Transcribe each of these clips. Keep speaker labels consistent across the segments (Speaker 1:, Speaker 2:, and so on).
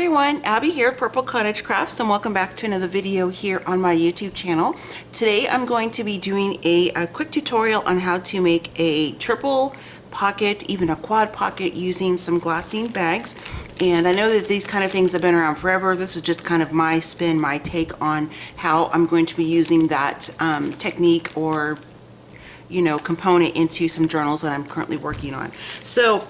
Speaker 1: everyone, Abby here of Purple Cottage Crafts, and welcome back to another video here on my YouTube channel. Today I'm going to be doing a quick tutorial on how to make a triple pocket, even a quad pocket, using some glassine bags. And I know that these kind of things have been around forever. This is just kind of my spin, my take on how I'm going to be using that technique or component into some journals that I'm currently working on. So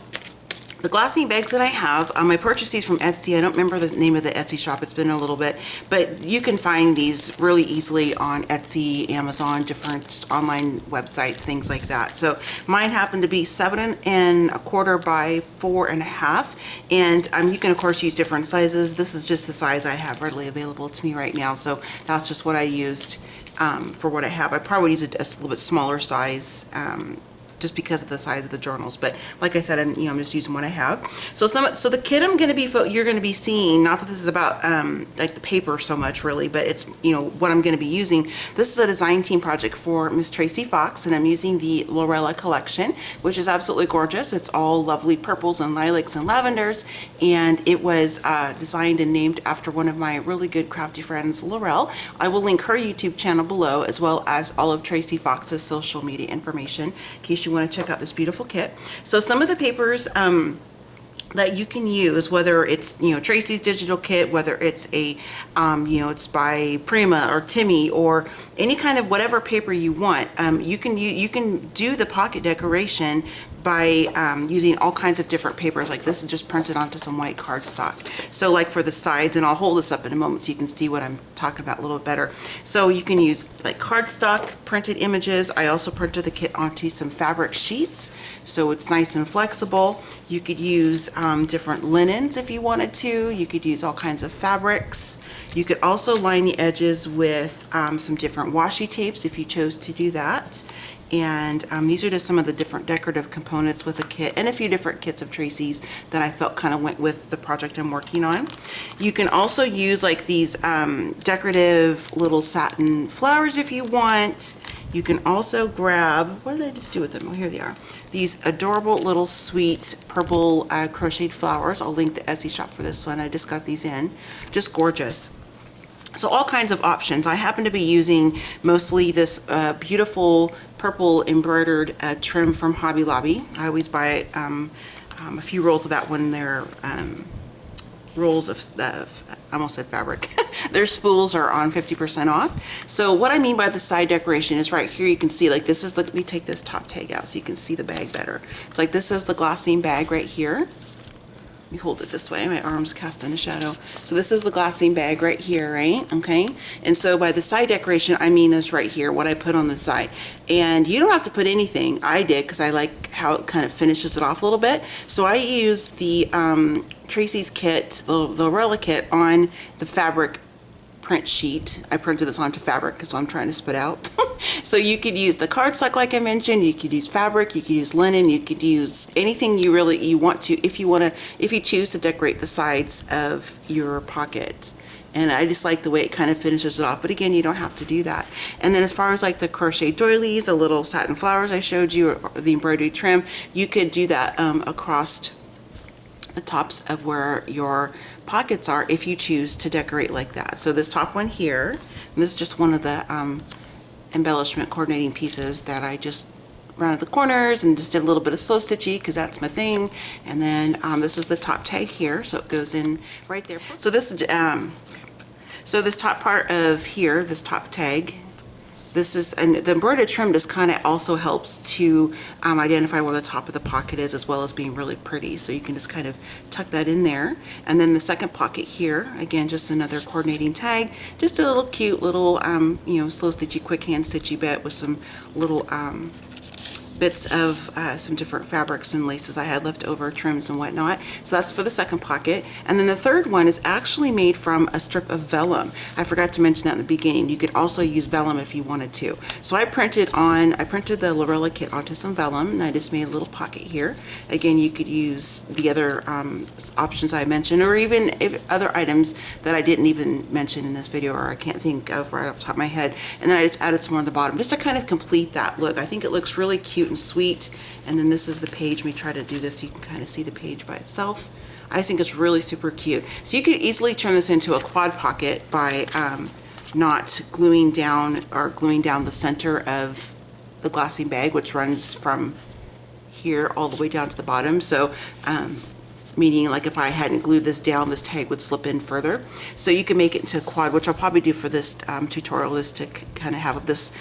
Speaker 1: the glassine bags that I have, I purchased these from Etsy. I don't remember the name of the Etsy shop. It's been a little bit, but you can find these really easily on Etsy, Amazon, different online websites, things like that. So mine happened to be 7¼ by 4½, and you can of course use different sizes. This is just the size I have readily available to me right now, so that's just what I used for what I have. I probably use a little bit smaller size, just because of the size of the journals, but like I said, I'm just using what I have. So the kit you're going to be seeing, not that this is about like the paper so much really, but it's what I'm going to be using. This is a design team project for Miss Tracie Fox, and I'm using the Lorella collection, which is absolutely gorgeous. It's all lovely purples and lilacs and lavenders, and it was designed and named after one of my really good crafty friends, Laurel. I will link her YouTube channel below, as well as all of Tracie Fox's social media information in case you want to check out this beautiful kit. So some of the papers that you can use, whether it's Tracie's digital kit, whether it's a it's by Prima or Timmy or any kind of whatever paper you want, you can do the pocket decoration by using all kinds of different papers. Like this is just printed onto some white cardstock. So like for the sides, and I'll hold this up in a moment so you can see what I'm talking about a little bit better. So you can use like cardstock, printed images. I also printed the kit onto some fabric sheets, so it's nice and flexible. You could use different linens if you wanted to. You could use all kinds of fabrics. You could also line the edges with some different washi tapes if you chose to do that. And these are just some of the different decorative components with the kit, and a few different kits of Tracie's that I felt kind of went with the project I'm working on. You can also use like these decorative little satin flowers if you want. You can also grab, what did I just do with them? Oh, here they are. These adorable little sweet purple crocheted flowers. I'll link the Etsy shop for this one. I just got these in. Just gorgeous. So all kinds of options. I happen to be using mostly this beautiful purple embroidered trim from Hobby Lobby. I always buy a few rolls of that when they're rolls of I almost said fabric. Their spools are on 50% off. So what I mean by the side decoration is right here you can see, like this is the, let me take this top tag out so you can see the bag better. It's like this is the glassine bag right here. Let me hold it this way, my arm's cast in a shadow. So this is the glassine bag right here, right? Okay, and so by the side decoration, I mean this right here, what I put on the side. And you don't have to put anything. I did because I like how it kind of finishes it off a little bit. So I use the Tracie's kit, the Lorella kit, on the fabric print sheet. I printed this onto fabric because I'm trying to spit out. So you could use the cardstock like I mentioned, you could use fabric, you could use linen, you could use anything you want to, if you choose to decorate the sides of your pocket. And I just like the way it kind of finishes it off, but again, you don't have to do that. And then as far as like the crochet doilies, the little satin flowers I showed you, or the embroidery trim, you could do that across the tops of where your pockets are if you choose to decorate like that. So this top one here, and this is just one of the embellishment coordinating pieces that I just rounded the corners and just did a little bit of slow stitchy because that's my thing. And then this is the top tag here, so it goes in right there. So this so this top part of here, this top tag, this is, and the embroidered trim just kind of also helps to identify where the top of the pocket is, as well as being really pretty. So you can just kind of tuck that in there. And then the second pocket here, again, just another coordinating tag, just a little cute little, slow stitchy, quick hand stitchy bit with some little bits of some different fabrics and laces I had left over, trims and whatnot. So that's for the second pocket. And then the third one is actually made from a strip of vellum. I forgot to mention that in the beginning. You could also use vellum if you wanted to. So I printed the Lorella kit onto some vellum, and I just made a little pocket here. Again, you could use the other options I mentioned, or even other items that I didn't even mention in this video, or I can't think of right off the top of my head. And then I just added some more on the bottom just to kind of complete that look. I think it looks really cute cute and sweet. And then this is the page. Let me try to do this so you can kind of see the page by itself. I think it's really super cute. So you could easily turn this into a quad pocket by not gluing down the center of the glassine bag, which runs from here all the way down to the bottom. So meaning like if I hadn't glued this down, this tag would slip in further. So you can make it into a quad, which I'll probably do for this tutorial, is to kind of have this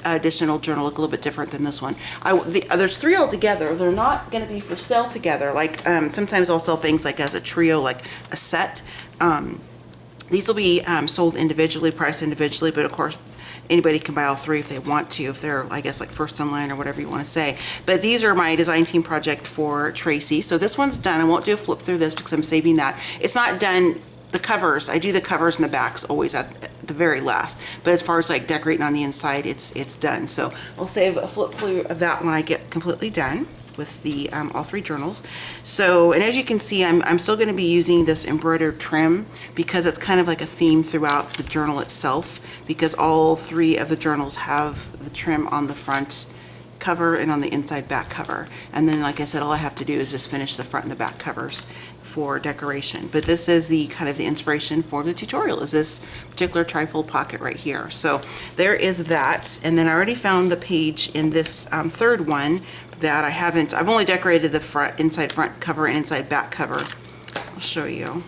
Speaker 1: additional journal look a little bit different than this one. There's 3 altogether. They're not going to be for sale together. Like sometimes I'll sell things like as a trio, like a set. These will be sold individually, priced individually, but of course anybody can buy all 3 if they want to, if they're, I guess, like first in line or whatever you want to say. But these are my design team project for Tracie. So this one's done. I won't do a flip through this because I'm saving that. It's not done. The covers, I do the covers and the backs always at the very last. But as far as like decorating on the inside, it's done. So I'll save a flip through of that when I get completely done with the all 3 journals. So, and as you can see, I'm still going to be using this embroidered trim because it's kind of like a theme throughout the journal itself, because all 3 of the journals have the trim on the front cover and on the inside back cover. And then, like I said, all I have to do is just finish the front and the back covers for decoration. But this is the kind of the inspiration for the tutorial, is this particular trifold pocket right here. So there is that. And then I already found the page in this 3rd one that I've only decorated the inside front cover and inside back cover. I'll show you.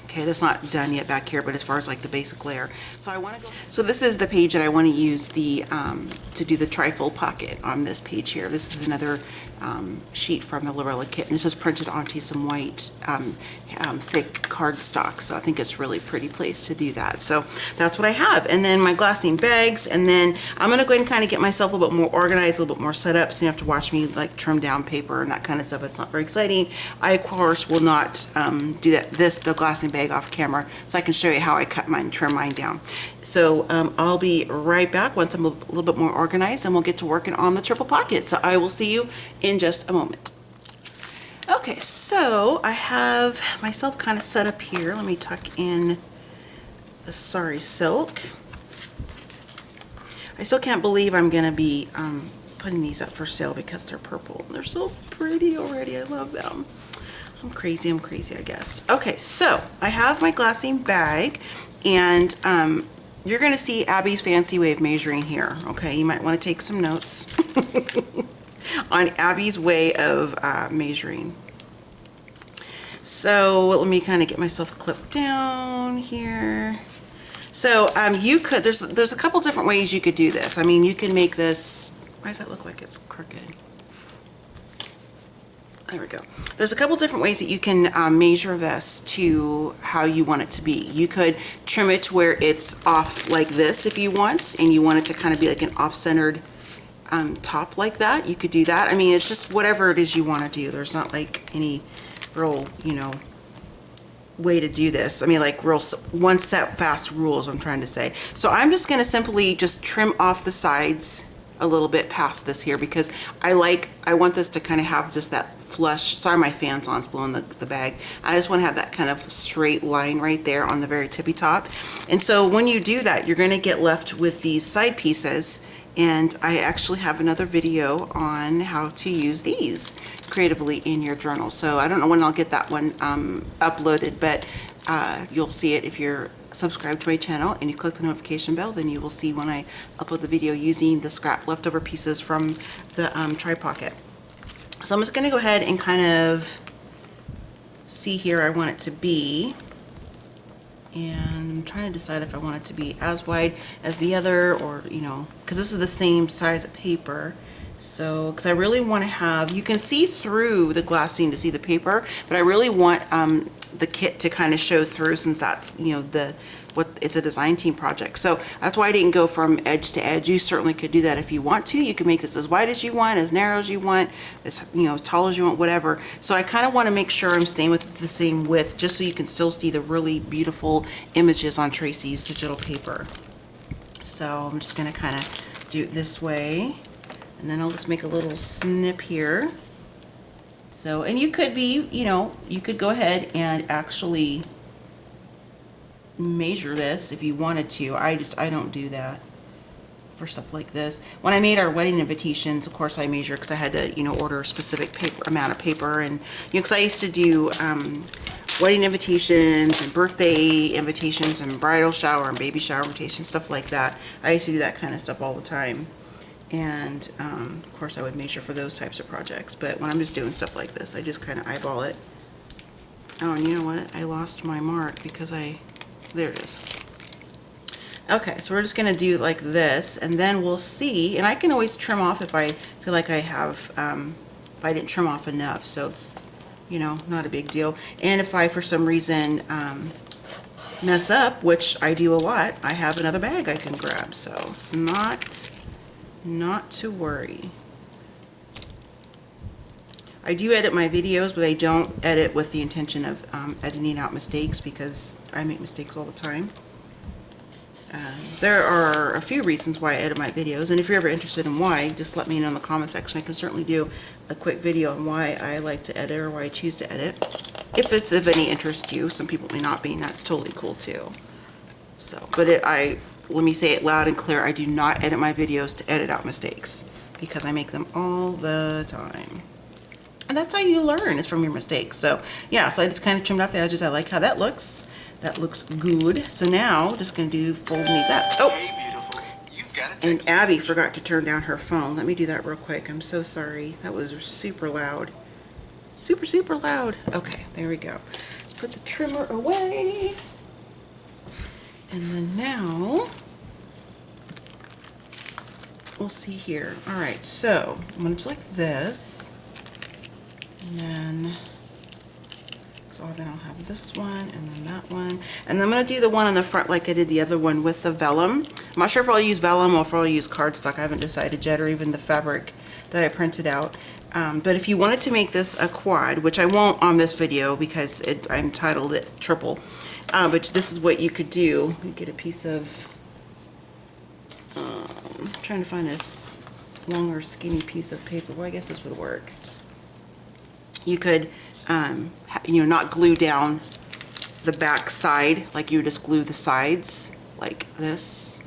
Speaker 1: Okay, that's not done yet back here, but as far as like the basic layer. So I want to go. So this is the page that I want to use to do the trifold pocket on this page here. This is another sheet from the Lorella kit, and this is printed onto some white thick cardstock. So I think it's really pretty place to do that. So that's what I have. And then my glassine bags, and then I'm going to go ahead and kind of get myself a little bit more organized, a little bit more set up, so you have to watch me like trim down paper and that kind of stuff. It's not very exciting. I of course will not do that. The glassine bag off camera, so I can show you how I cut mine, trim mine down. So I'll be right back once I'm a little bit more organized, and we'll get to working on the triple pocket. So I will see you in just a moment. Okay, so I have myself kind of set up here. Let me tuck in the Sari silk. I still can't believe I'm going to be putting these up for sale because they're purple. They're so pretty already. I love them. I'm crazy, I guess. Okay, so I have my glassine bag, and you're going to see Abby's fancy way of measuring here. Okay, you might want to take some notes on Abby's way of measuring. So let me kind of get myself clipped down here. So you could, there's a couple different ways you could do this. I mean, you can make this, why does that look like it's crooked? There we go. There's a couple different ways that you can measure this to how you want it to be. You could trim it to where it's off like this if you want, and you want it to kind of be like an off-centered top like that. You could do that. I mean, it's just whatever it is you want to do. There's not like any real, you know, way to do this. I mean, like real one set fast rules, I'm trying to say. So I'm just going to simply just trim off the sides a little bit past this here, because I want this to kind of have just that flush. Sorry, my fan's on, it's blowing the bag. I just want to have that kind of straight line right there on the very tippy top. And so when you do that, you're going to get left with these side pieces. And I actually have another video on how to use these creatively in your journal. So I don't know when I'll get that one uploaded, but you'll see it if you're subscribed to my channel and you click the notification bell. Then you will see when I upload the video using the scrap leftover pieces from the tri-pocket. So I'm just going to go ahead and kind of see here I want it to be. And I'm trying to decide if I want it to be as wide as the other, or, you know, because this is the same size of paper. So, because I really want to have, you can see through the glassine to see the paper, but I really want the kit to kind of show through, since that's, you know, it's a design team project. So that's why I didn't go from edge to edge. You certainly could do that if you want to. You can make this as wide as you want, as narrow as you want, as, you know, as tall as you want, whatever. So I kind of want to make sure I'm staying with the same width, just so you can still see the really beautiful images on Tracie's digital paper. So I'm just going to kind of do it this way, and then I'll just make a little snip here. So, and you could be, you know, you could go ahead and actually measure this if you wanted to. I don't do that. for stuff like this. When I made our wedding invitations, of course I measured because I had to, you know, order a specific amount of paper, and because I used to do wedding invitations and birthday invitations and bridal shower and baby shower invitations, stuff like that. I used to do that kind of stuff all the time. And of course I would measure for those types of projects. But when I'm just doing stuff like this, I just kind of eyeball it. Oh, and you know what? I lost my mark because there it is. Okay, so we're just gonna do like this, and then we'll see. And I can always trim off if I feel like I have, if I didn't trim off enough. So it's, you know, not a big deal. And if I, for some reason, mess up, which I do a lot, I have another bag I can grab. So it's not to worry. I do edit my videos, but I don't edit with the intention of editing out mistakes, because I make mistakes all the time. There are a few reasons why I edit my videos, and if you're ever interested in why, just let me know in the comment section. I can certainly do a quick video on why I like to edit, or why I choose to edit. If it's of any interest to you. Some people may not be, and that's totally cool too. So, but let me say it loud and clear, I do not edit my videos to edit out mistakes, because I make them all the time. And that's how you learn, is from your mistakes. So yeah, so I just kind of trimmed off the edges. I like how that looks. That looks good. So now, just gonna do folding these up. Oh,
Speaker 2: hey, beautiful. You've got a
Speaker 1: and Abby forgot to turn down her phone. Let me do that real quick. I'm so sorry. That was super loud. Super, super loud. Okay, there we go. Let's put the trimmer away. And then now, we'll see here. All right, so I'm gonna do like this. And then, so then I'll have this one, and then that one, and then I'm going to do the one on the front like I did the other one with the vellum. I'm not sure if I'll use vellum or if I'll use cardstock. I haven't decided yet, or even the fabric that I printed out. But if you wanted to make this a quad, which I won't on this video because I'm titled it triple, but this is what you could do. You get a piece of, I'm trying to find this longer skinny piece of paper. Well, I guess this would work. You could, you know, not glue down the back side, like you just glue the sides like this,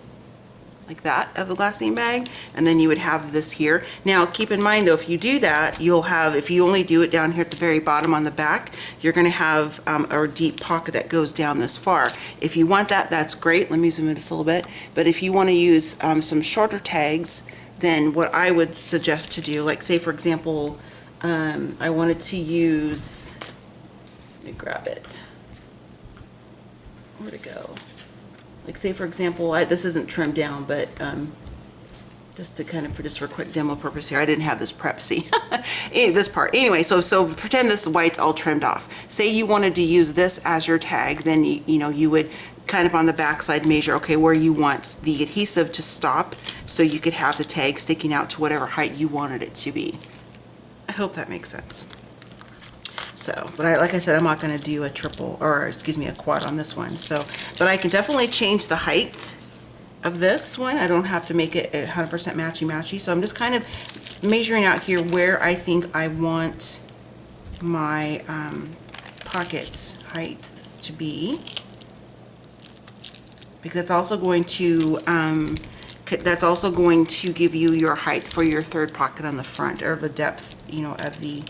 Speaker 1: like that, of the glassine bag, and then you would have this here. Now keep in mind though, if you do that, you'll have, if you only do it down here at the very bottom on the back, you're going to have a deep pocket that goes down this far. If you want that, that's great. Let me zoom in just a little bit. But if you want to use some shorter tags, then what I would suggest to do, like say for example, I wanted to use, let me grab it, where'd it go? Like say for example, this isn't trimmed down, but just to kind of, just for quick demo purpose here, I didn't have this prep, see, this part. Anyway, so pretend this white's all trimmed off. Say you wanted to use this as your tag, then you know, you would kind of on the back side measure, okay, where you want the adhesive to stop, so you could have the tag sticking out to whatever height you wanted it to be. I hope that makes sense. So, but like I said, I'm not going to do a triple, or excuse me, a quad on this one. So, but I can definitely change the height of this one. I don't have to make it 100% matchy-matchy. So I'm just kind of measuring out here where I think I want my pocket height to be, because that's also going to give you your height for your third pocket on the front, or the depth, you know, of the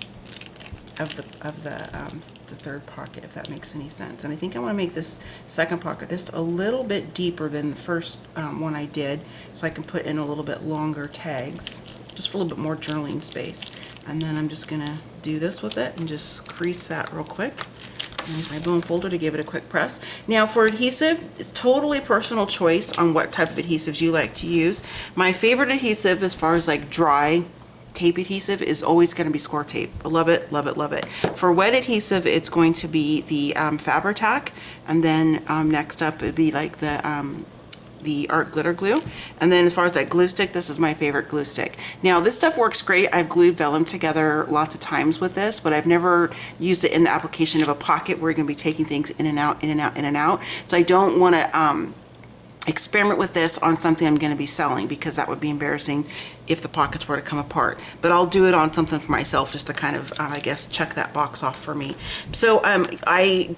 Speaker 1: third pocket, if that makes any sense. And I think I want to make this second pocket just a little bit deeper than the first one I did, so I can put in a little bit longer tags, just for a little bit more journaling space. And then I'm just gonna do this with it and just crease that real quick. Use my bone folder to give it a quick press. Now for adhesive, it's totally personal choice on what type of adhesives you like to use. My favorite adhesive, as far as like dry tape adhesive, is always going to be score tape. I love it, love it, love it. For wet adhesive, it's going to be the Fabri-Tac, and then next up it'd be like the art glitter glue. And then as far as that glue stick, this is my favorite glue stick. Now this stuff works great. I've glued vellum together lots of times with this, but I've never used it in the application of a pocket where you're going to be taking things in and out, in and out, in and out. So I don't want to experiment with this on something I'm going to be selling, because that would be embarrassing if the pockets were to come apart. But I'll do it on something for myself, just to kind of I guess check that box off for me. So I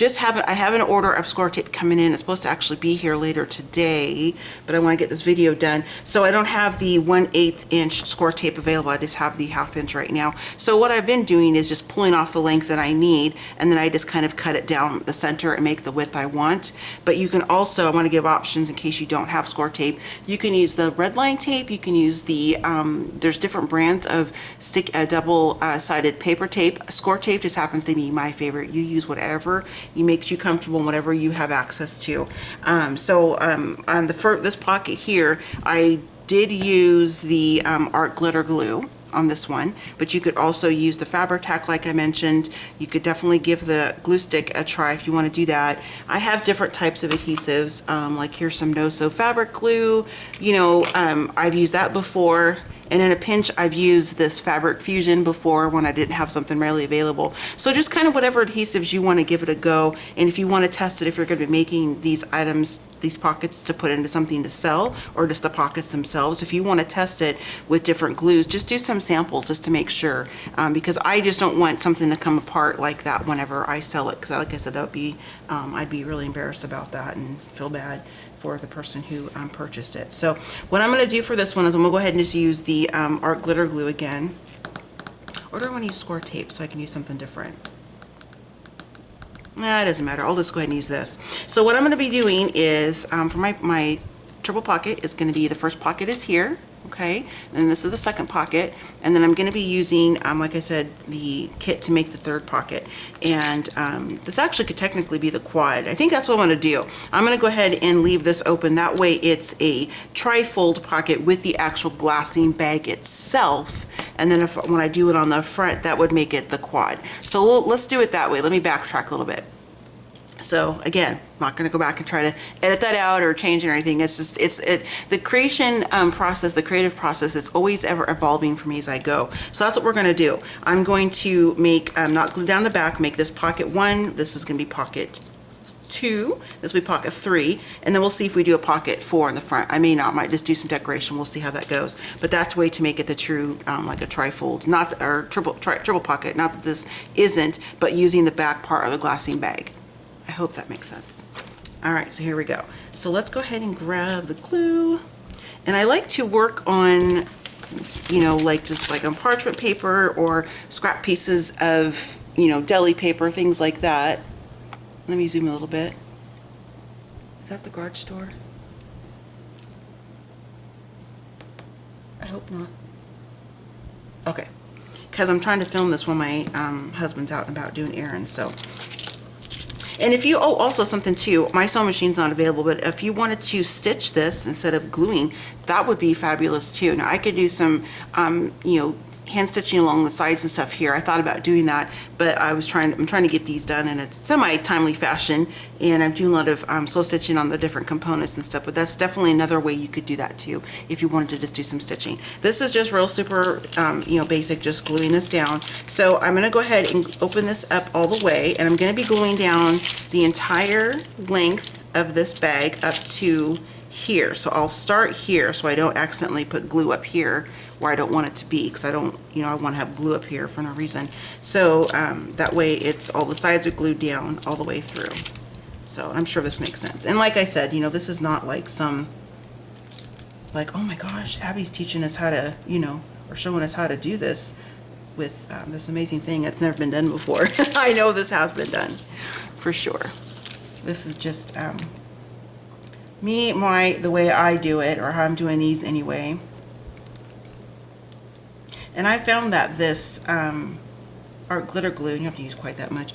Speaker 1: I have an order of score tape coming in. It's supposed to actually be here later today, but I want to get this video done. So I don't have the 1/8 inch score tape available. I just have the 1/2 inch right now. So what I've been doing is just pulling off the length that I need, and then I just kind of cut it down the center and make the width I want. But you can also, I want to give options in case you don't have score tape. You can use the red line tape. You can use the, there's different brands of double-sided paper tape. Score tape just happens to be my favorite. You use whatever makes you comfortable and whatever you have access to. On this pocket here, I did use the art glitter glue on this one, but you could also use the Fabri-Tac like I mentioned. You could definitely give the glue stick a try if you want to do that. I have different types of adhesives, like here's some no-sew fabric glue. You know, I've used that before. And in a pinch, I've used this Fabric Fusion before when I didn't have something readily available. So just kind of whatever adhesives you want to give it a go. And if you want to test it, if you're going to be making these items, these pockets to put into something to sell, or just the pockets themselves, if you want to test it with different glues, just do some samples just to make sure. Because I just don't want something to come apart like that whenever I sell it. Because like I said, that would be, I'd be really embarrassed about that and feel bad for the person who purchased it. So what I'm going to do for this one is I'm going to go ahead and just use the art glitter glue again. Or do I want to use score tape so I can use something different? Nah, it doesn't matter. I'll just go ahead and use this. So what I'm going to be doing is, for my triple pocket, is going to be, the first pocket is here. Okay, and this is the second pocket, and then I'm going to be using, like I said, the kit to make the third pocket. And this actually could technically be the quad. I think that's what I'm going to do. I'm going to go ahead and leave this open. That way it's a tri-fold pocket with the actual glassine bag itself. And then when I do it on the front, that would make it the quad. So let's do it that way. Let me backtrack a little bit. So again, I'm not going to go back and try to edit that out or change it or anything. It's just, the creation process, the creative process, it's always ever evolving for me as I go. So that's what we're going to do. I'm going to make, not glue down the back, make this pocket 1. This is going to be pocket 2. This will be pocket 3. And then we'll see if we do a pocket 4 in the front. I may not, might just do some decoration. We'll see how that goes. But that's a way to make it the true, like a tri-fold, not, or triple pocket. Not that this isn't, but using the back part of the glassine bag. I hope that makes sense. All right, so here we go. So let's go ahead and grab the glue. And I like to work on, you know, like just like on parchment paper or scrap pieces of, you know, deli paper, things like that. Let me zoom a little bit. Is that the garage store? I hope not. Okay, because I'm trying to film this when my husband's out and about doing errands, so. And if you, oh, also something too, my sewing machine's not available, but if you wanted to stitch this instead of gluing, that would be fabulous too. Now I could do some, you know, hand stitching along the sides and stuff here. I thought about doing that, but I'm trying to get these done in a semi-timely fashion, and I'm doing a lot of sew stitching on the different components and stuff, but that's definitely another way you could do that too, if you wanted to just do some stitching. This is just real super, you know, basic, just gluing this down. So I'm gonna go ahead and open this up all the way, and I'm gonna be gluing down the entire length of this bag up to here. So I'll start here so I don't accidentally put glue up here where I don't want it to be, because I don't, you know, I want to have glue up here for no reason. So that way it's all the sides are glued down all the way through. So I'm sure this makes sense. And like I said, you know, this is not like some, like, oh my gosh, Abby's teaching us how to, you know, or showing us how to do this with this amazing thing that's never been done before. I know this has been done for sure. This is just me, the way I do it, or how I'm doing these anyway. And I found that this art glitter glue, you don't have to use quite that much,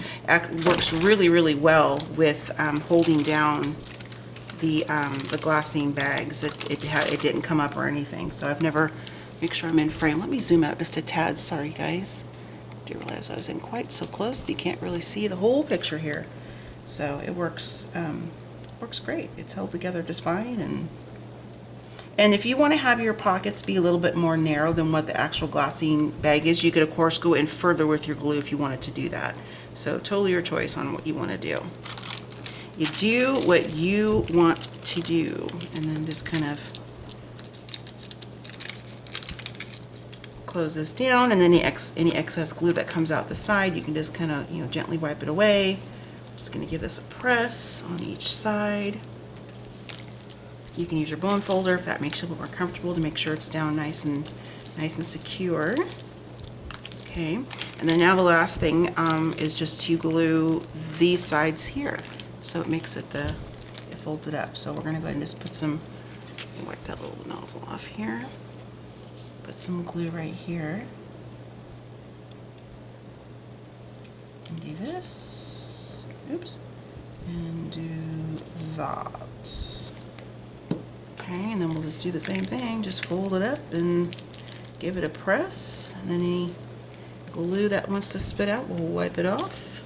Speaker 1: works really, really well with holding down the glassine bags. It didn't come up or anything, so I've never, make sure I'm in frame. Let me zoom out just a tad, sorry guys. I didn't realize I was in quite so close, you can't really see the whole picture here. So it works, works great. It's held together just fine. And if you want to have your pockets be a little bit more narrow than what the actual glassine bag is, you could of course go in further with your glue if you wanted to do that. So totally your choice on what you want to do. You do what you want to do, and then just kind of close this down, and then any excess glue that comes out the side, you can just kind of, you know, gently wipe it away. Just going to give this a press on each side. You can use your bone folder if that makes you a little more comfortable to make sure it's down nice and secure. Okay, and then now the last thing is just to glue these sides here, so it makes it folds it up. So we're going to go ahead and just put some, wipe that little nozzle off here. Put some glue right here. And do this. Oops. And do that. Okay, and then we'll just do the same thing. Just fold it up and give it a press. And then any glue that wants to spit out, we'll wipe it off.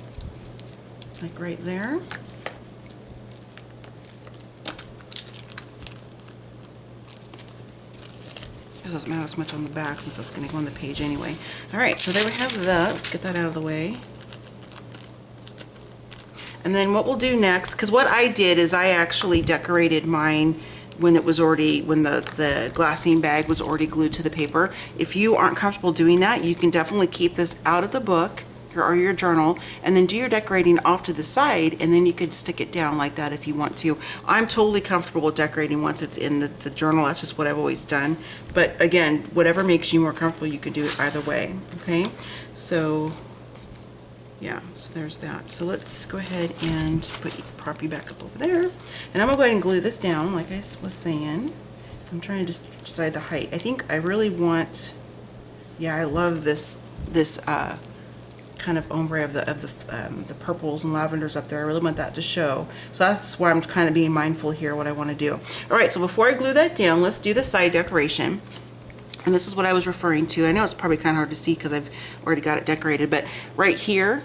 Speaker 1: Like right there. It doesn't matter as much on the back since that's going to go on the page anyway. Alright, so there we have that. Let's get that out of the way. And then what we'll do next, because what I did is I actually decorated mine when it was already, when the glassine bag was already glued to the paper. If you aren't comfortable doing that, you can definitely keep this out of the book or your journal and then do your decorating off to the side, and then you could stick it down like that if you want to. I'm totally comfortable with decorating once it's in the journal. That's just what I've always done. But again, whatever makes you more comfortable, you can do it either way. Okay, so yeah, so there's that. So let's go ahead and prop you back up over there. And I'm going to go ahead and glue this down like I was saying. I'm trying to just decide the height. I think I really want, yeah, I love this kind of ombre of the purples and lavenders up there. I really want that to show. So that's why I'm kind of being mindful here what I want to do. All right, so before I glue that down, let's do the side decoration. And this is what I was referring to. I know it's probably kind of hard to see because I've already got it decorated, but right here,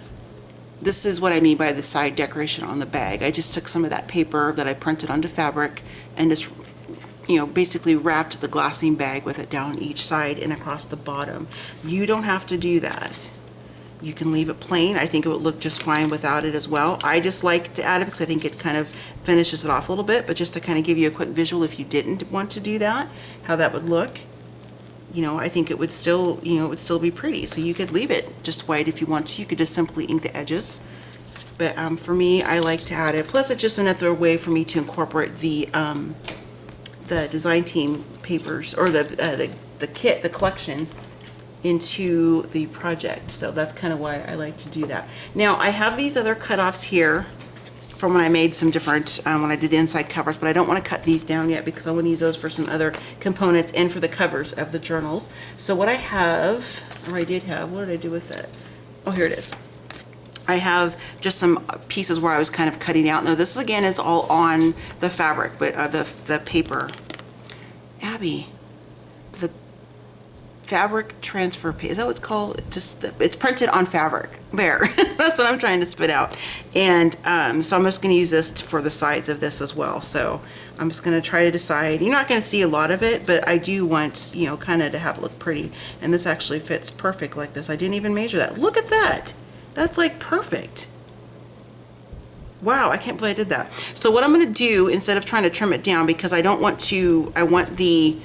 Speaker 1: this is what I mean by the side decoration on the bag. I just took some of that paper that I printed onto fabric and just, you know, basically wrapped the glassine bag with it down each side and across the bottom. You don't have to do that. You can leave it plain. I think it would look just fine without it as well. I just like to add it because I think it kind of finishes it off a little bit, but just to kind of give you a quick visual if you didn't want to do that, how that would look. You know, I think it would still, you know, it would still be pretty. So you could leave it just white if you want to. You could just simply ink the edges. But for me, I like to add it. Plus, it's just another way for me to incorporate the design team papers or the kit, the collection, into the project. So that's kind of why I like to do that. Now, I have these other cutoffs here from when I made some different, when I did the inside covers, but I don't want to cut these down yet because I want to use those for some other components and for the covers of the journals. So what I have, or I did have, what did I do with it? Oh, here it is. I have just some pieces where I was kind of cutting out. Now this again is all on the fabric, but the paper. Abby, the fabric transfer page, is that what it's called? It's printed on fabric. There, that's what I'm trying to spit out. And so I'm just going to use this for the sides of this as well. So I'm just going to try to decide. You're not going to see a lot of it, but I do want, you know, kind of to have it look pretty. And this actually fits perfect like this. I didn't even measure that. Look at that. That's like perfect. Wow, I can't believe I did that. So what I'm going to do, instead of trying to trim it down, because I don't want to, I want the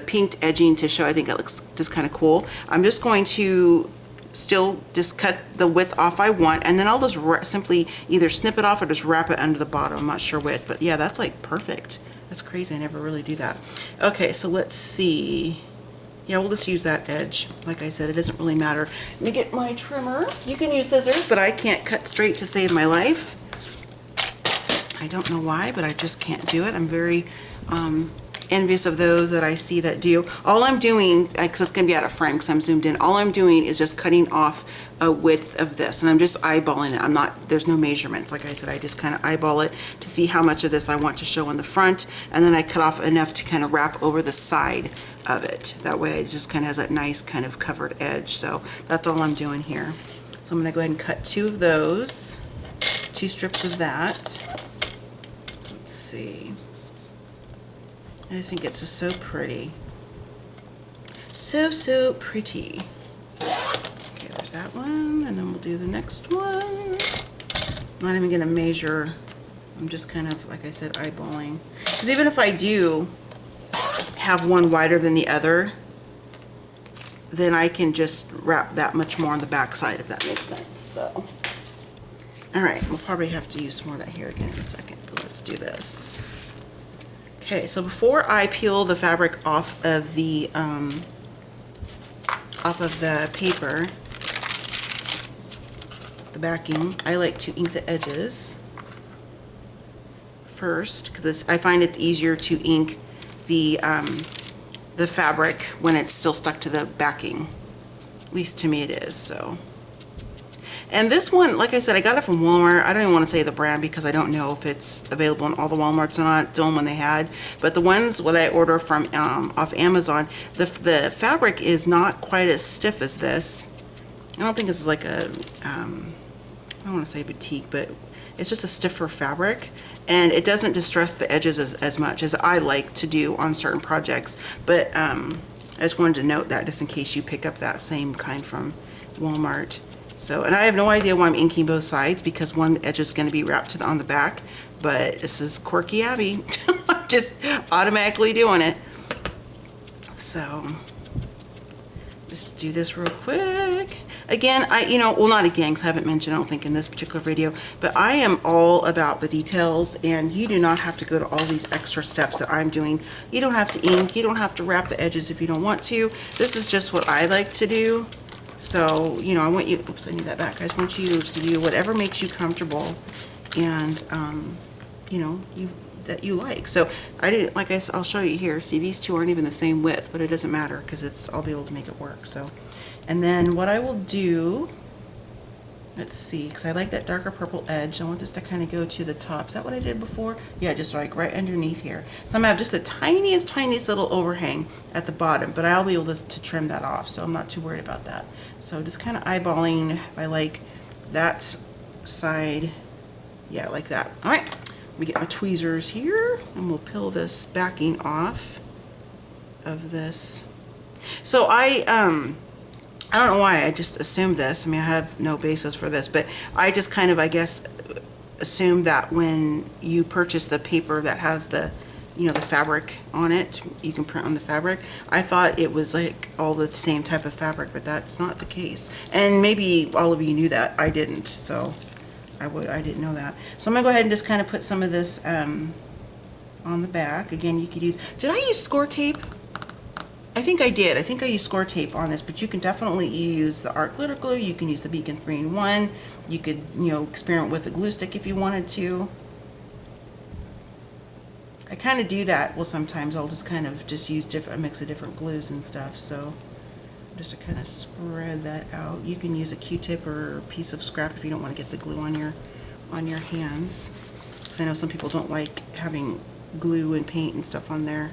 Speaker 1: pinked edging to show. I think it looks just kind of cool. I'm just going to still just cut the width off I want, and then I'll just simply either snip it off or just wrap it under the bottom. I'm not sure which, but yeah, that's like perfect. That's crazy. I never really do that. Okay, so let's see. Yeah, we'll just use that edge. Like I said, it doesn't really matter. Let me get my trimmer. You can use scissors, but I can't cut straight to save my life. I don't know why, but I just can't do it. I'm very envious of those that I see that do. All I'm doing, because it's going to be out of frame because I'm zoomed in, all I'm doing is just cutting off a width of this, and I'm just eyeballing it. I'm not, there's no measurements. Like I said, I just kind of eyeball it to see how much of this I want to show on the front, and then I cut off enough to kind of wrap over the side of it. That way it just kind of has that nice kind of covered edge. So that's all I'm doing here. So I'm going to go ahead and cut 2 of those, 2 strips of that. Let's see. I just think it's just so pretty. So pretty. Okay, there's that one, and then we'll do the next one. I'm not even going to measure. I'm just kind of, like I said, eyeballing. Because even if I do have one wider than the other, then I can just wrap that much more on the back side, if that makes sense. So All right, we'll probably have to use more of that here again in a second, but let's do this. Okay, so before I peel the fabric off of the paper, the backing, I like to ink the edges first because I find it's easier to ink the fabric when it's still stuck to the backing. At least to me it is. So, and this one, like I said, I got it from Walmart. I don't even want to say the brand because I don't know if it's available in all the Walmarts or not. It's the only one they had. But the ones what I order from off Amazon, the fabric is not quite as stiff as this. I don't think this is like a I don't want to say boutique, but it's just a stiffer fabric, and it doesn't distress the edges as much as I like to do on certain projects. But I just wanted to note that just in case you pick up that same kind from Walmart. So, and I have no idea why I'm inking both sides because one edge is going to be wrapped on the back, but this is quirky Abby. Just automatically doing it. So, let's do this real quick. Again, well, not again, because I haven't mentioned, I don't think, in this particular video, but I am all about the details, and you do not have to go to all these extra steps that I'm doing. You don't have to ink, you don't have to wrap the edges if you don't want to. This is just what I like to do. So, I want you, oops, I need that back. I just want you to do whatever makes you comfortable and, that you like. So I didn't, like I'll show you here. See, these two aren't even the same width, but it doesn't matter because I'll be able to make it work. So, and then what I will do, let's see, because I like that darker purple edge. I want this to kind of go to the top. Is that what I did before? Yeah, just like right underneath here. So I'm gonna have just the tiniest little overhang at the bottom, but I'll be able to trim that off. So I'm not too worried about that. So just kind of eyeballing if I like that side. Yeah, like that. All right. Let me get my tweezers here and we'll peel this backing off of this. So I don't know why I just assumed this. I mean, I have no basis for this, but I just kind of, I guess, assumed that when you purchase the paper that has the, the fabric on it, you can print on the fabric. I thought it was like all the same type of fabric, but that's not the case. And maybe all of you knew that. I didn't, so I didn't know that. So I'm gonna go ahead and just kind of put some of this on the back. Again, you could use, did I use score tape? I think I did. I think I used score tape on this, but you can definitely use the art glitter glue. You can use the Beacon 3-in-1. You could, experiment with a glue stick if you wanted to. I kind of do that. Well, sometimes I'll just kind of use a mix of different glues and stuff. So just to kind of spread that out. You can use a Q-tip or a piece of scrap if you don't want to get the glue on your hands. Because I know some people don't like having glue and paint and stuff on their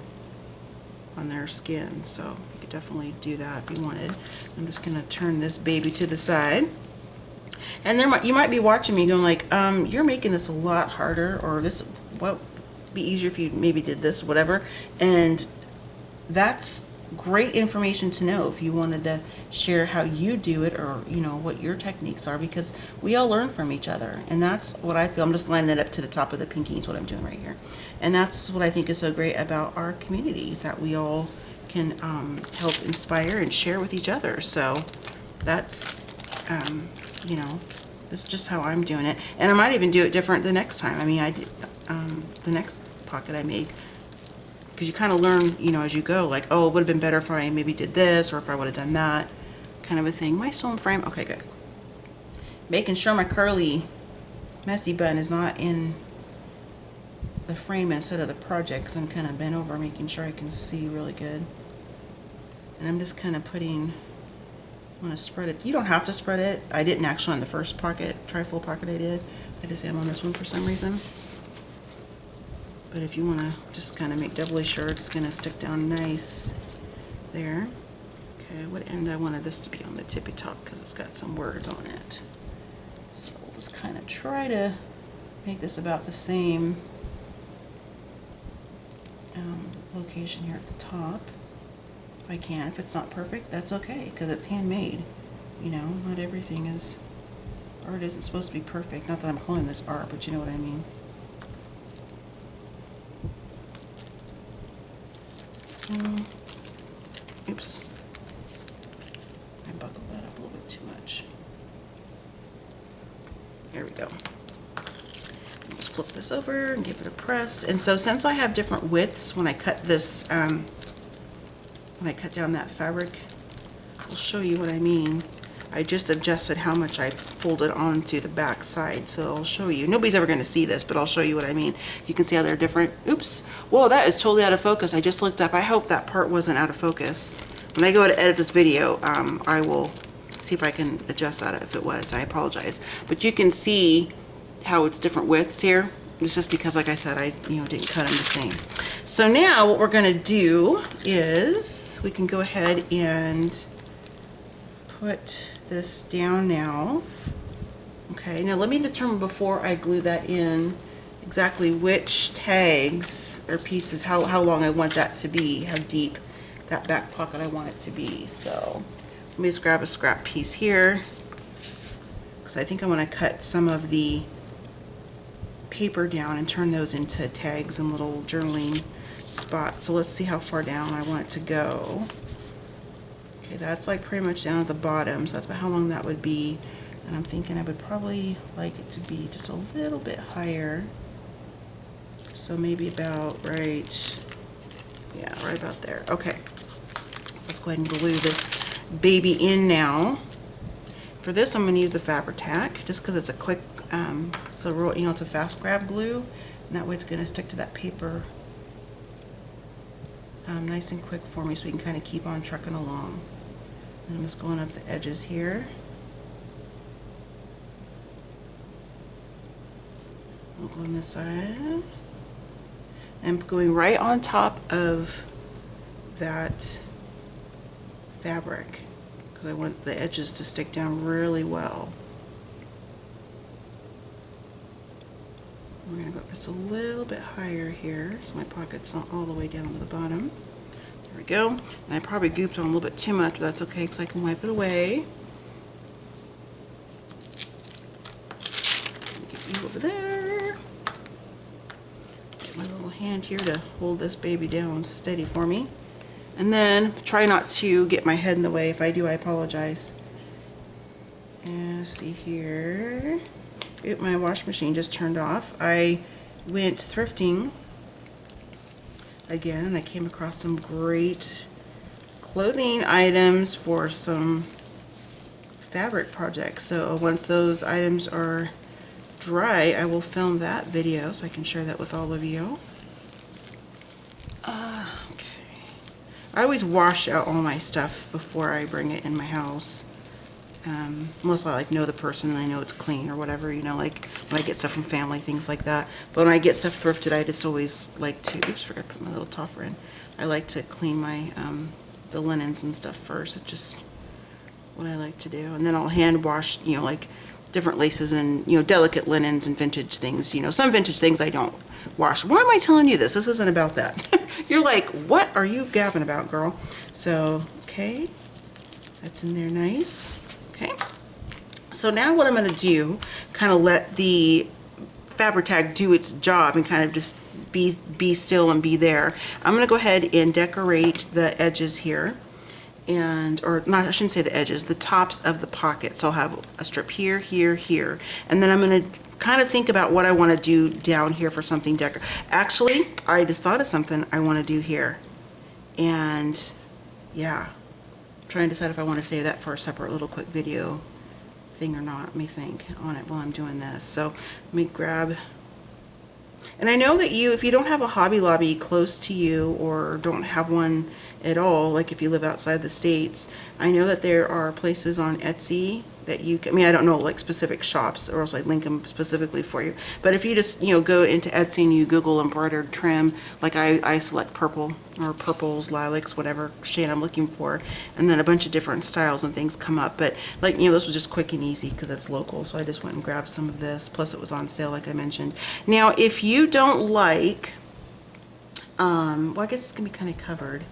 Speaker 1: skin, so you could definitely do that if you wanted. I'm just gonna turn this baby to the side, and you might be watching me going like, you're making this a lot harder, or this what be easier if you maybe did this, whatever. And that's great information to know if you wanted to share how you do it, or what your techniques are, because we all learn from each other. And that's what I feel. I'm just lining it up to the top of the pinky is what I'm doing right here. And that's what I think is so great about our community, is that we all can help inspire and share with each other. So that's this is just how I'm doing it. And I might even do it different the next time. I mean, I did the next pocket I make, because you kind of learn, as you go, like, oh, it would have been better if I maybe did this, or if I would have done that, kind of a thing. My stone frame, okay, good. Making sure my curly, messy bun is not in the frame instead of the project, because I'm kind of bent over, making sure I can see really good. And I'm just kind of putting, I want to spread it. You don't have to spread it. I didn't actually on the first pocket, trifold pocket I did. I just am on this one for some reason. But if you want to just kind of make doubly sure it's going to stick down nice there. Okay, what end I wanted this to be on the tippy top, because it's got some words on it. So we'll just kind of try to make this about the same location here at the top. If I can. If it's not perfect, that's okay, because it's handmade. Not everything is, art isn't supposed to be perfect. Not that I'm calling this art, but you know what I mean. Oops. I buckled that up a little bit too much. There we go. go. Just flip this over and give it a press. And so since I have different widths when I cut this, when I cut down that fabric, I'll show you what I mean. I just adjusted how much I folded onto the back side, so I'll show you. Nobody's ever going to see this, but I'll show you what I mean. You can see how they're different. Oops. Whoa, that is totally out of focus. I just looked up. I hope that part wasn't out of focus. When I go to edit this video, I will see if I can adjust that if it was. I apologize. But you can see how it's different widths here. It's just because, like I said, I didn't cut them the same. So now what we're going to do is we can go ahead and put this down now. Okay, now let me determine before I glue that in exactly which tags or pieces, how long I want that to be, how deep that back pocket I want it to be. So let me just grab a scrap piece here, because I think I want to cut some of the paper down and turn those into tags and little journaling spots. So let's see how far down I want it to go. Okay, that's like pretty much down at the bottom, so that's about how long that would be. And I'm thinking I would probably like it to be just a little bit higher. So maybe about right, yeah, right about there. Okay, so let's go ahead and glue this baby in now. For this, I'm going to use the Fabri-Tac, just because it's a quick, it's a real, it's a fast grab glue, and that way it's going to stick to that paper nice and quick for me, so we can kind of keep on trucking along. And I'm just going up the edges here. I'll go on this side. I'm going right on top of that fabric because I want the edges to stick down really well. We're going to go just a little bit higher here so my pocket's not all the way down to the bottom. There we go. And I probably gooped on a little bit too much, but that's okay because I can wipe it away. Get you over there. Get my little hand here to hold this baby down steady for me. And then try not to get my head in the way. If I do, I apologize. And let's see here. My wash machine just turned off. I went thrifting again. I came across some great clothing items for some fabric projects. So once those items are dry, I will film that video so I can share that with all of you. Okay. I always wash out all my stuff before I bring it in my house. Unless I know the person and I know it's clean or whatever, like when I get stuff from family, things like that. But when I get stuff thrifted, I just always like to, oops, forgot to put my little topper in. I like to clean my, the linens and stuff first. It's just what I like to do. And then I'll hand wash, like different laces and, delicate linens and vintage things. Some vintage things I don't wash. Why am I telling you this? This isn't about that. You're like, what are you gabbing about, girl? So, okay, that's in there nice. Okay, so now what I'm going to do, kind of let the Fabri-Tac do its job and kind of just be still and be there. I'm going to go ahead and decorate the edges here, or not, I shouldn't say the edges, the tops of the pocket. So I'll have a strip here, here, here, and then I'm going to kind of think about what I want to do down here for something decorative. Actually, I just thought of something I want to do here, and yeah. Trying to decide if I want to save that for a separate little quick video thing or not. Let me think on it while I'm doing this. So let me grab, and I know that if you don't have a Hobby Lobby close to you or don't have one at all, like if you live outside the States, I know that there are places on Etsy that you can, I don't know specific shops, or else I'd link them specifically for you. But if you just, go into Etsy and you Google embroidered trim, like I select purple or purples, lilacs, whatever shade I'm looking for, and then a bunch of different styles and things come up. But this was just quick and easy because it's local, so I just went and grabbed some of this. Plus it was on sale, like I mentioned. Now, if you don't like, well, I guess it's gonna be kind of covered.